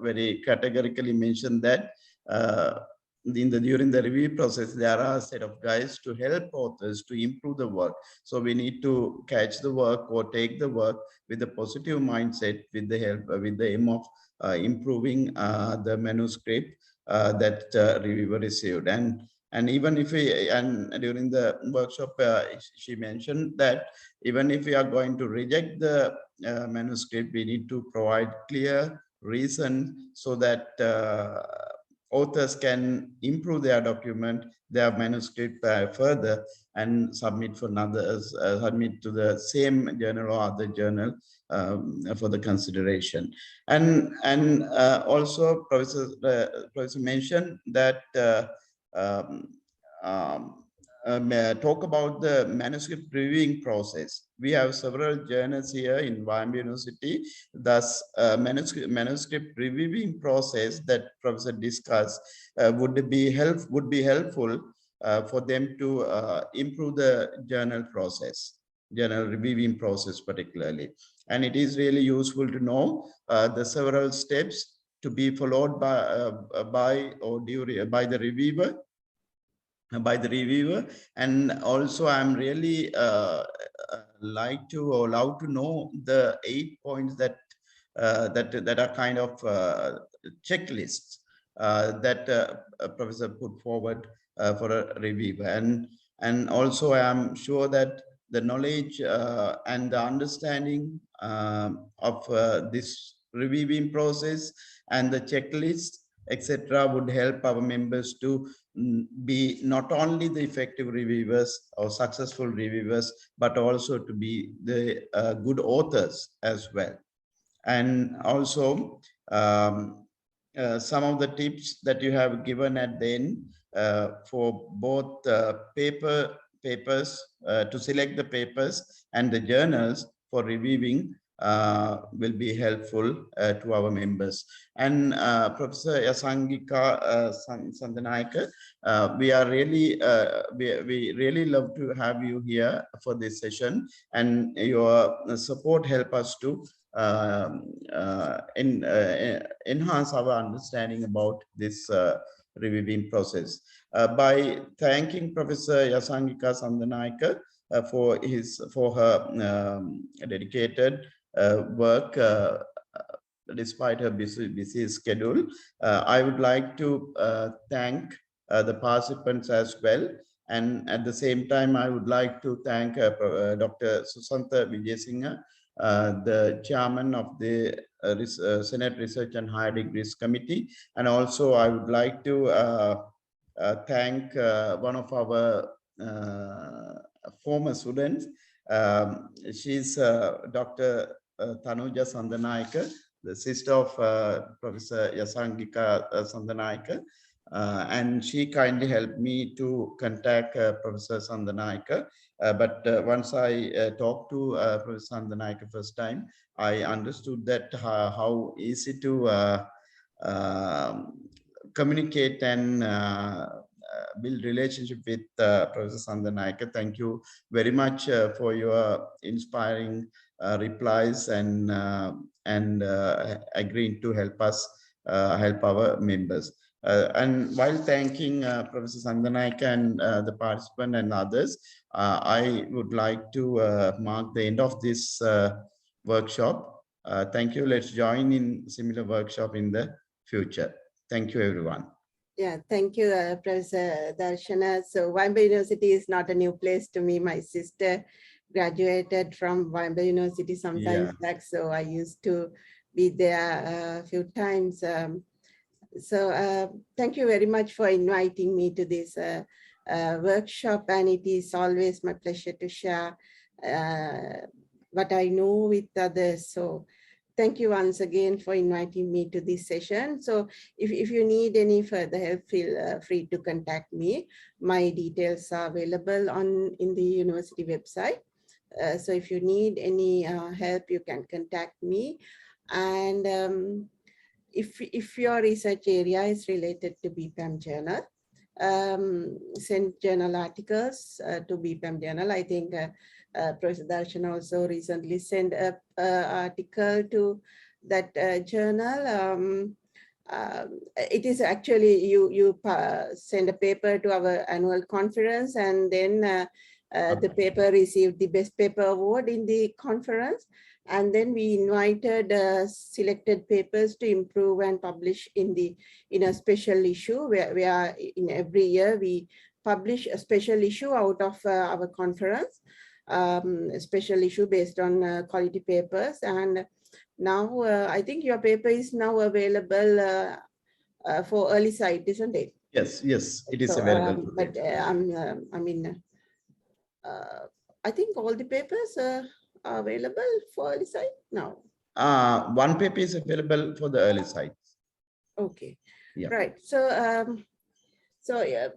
very categorically mentioned that during the review process there are a set of guides to help authors to improve the work. So we need to catch the work or take the work with a positive mindset, with the aim of improving the manuscript that reviewer received. And even if during the workshop, she mentioned that even if we are going to reject the manuscript, we need to provide clear reason so that authors can improve their document, their manuscript further, and submit for submit to the same journal or other journal for the consideration. And also Professor mentioned that talk about the manuscript reviewing process. We have several journals here in YMB University. Thus, manuscript reviewing process that Professor discussed would be helpful for them to improve the journal reviewing process particularly. And it is really useful to know the several steps to be followed by the reviewer. And also I'm really like to or love to know the 8 points that are kind of checklists that Professor put forward for a reviewer. And also I am sure that the knowledge and the understanding of this reviewing process and the checklist, etc., would help our members to be not only the effective reviewers or successful reviewers, but also to be the good authors as well. And also some of the tips that you have given at the end for both papers to select the papers and the journals for reviewing will be helpful to our members. And Professor Yasangika Sandanayake, we are really we really love to have you here for this session, and your support help us to enhance our understanding about this reviewing process. By thanking Professor Yasangika Sandanayake for her dedicated work despite her busy schedule, I would like to thank the participants as well. And at the same time, I would like to thank Dr. Susantha Vijayasinghe, the chairman of the Senate Research and Higher Degrees Committee. And also I would like to thank one of our former students. She's Dr. Tanuja Sandanayake, the sister of Professor Yasangika Sandanayake. And she kindly helped me to contact Professor Sandanayake. But once I talked to Professor Sandanayake first time, I understood that how easy to communicate and build relationship with Professor Sandanayake. Thank you very much for your inspiring replies and agreeing to help us help our members. And while thanking Professor Sandanayake and the participant and others, I would like to mark the end of this workshop. Thank you. Let's join in similar workshop in the future. Thank you, everyone. Yeah, thank you, Professor Darshana. So Wimber University is not a new place to me. My sister graduated from Wimber University sometimes back, so I used to be there a few times. Thank you very much for inviting me to this workshop, and it is always my pleasure to share what I know with others. So thank you once again for inviting me to this session. So if you need any further help, feel free to contact me. My details are available in the university website. So if you need any help, you can contact me. And if your research area is related to BPAM journal, send journal articles to BPAM journal. I think Professor Darshan also recently sent an article to that journal. It is actually you send a paper to our annual conference, and then the paper received the best paper award in the conference. And then we invited selected papers to improve and publish in a special issue where in every year we publish a special issue out of our conference, a special issue based on quality papers. And now I think your paper is now available for early sight, isn't it? Yes, it is available. But I think all the papers are available for early sight now. One paper is available for the early sites. Okay, yeah. Right. So yeah,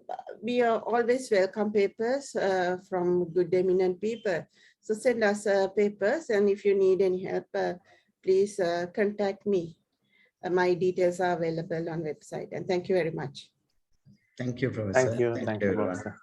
we are always welcome papers from good eminent people. So send us papers, and if you need any help, please contact me. My details are available on website. And thank you very much. Thank you, Professor. Thank you, everyone. Professor.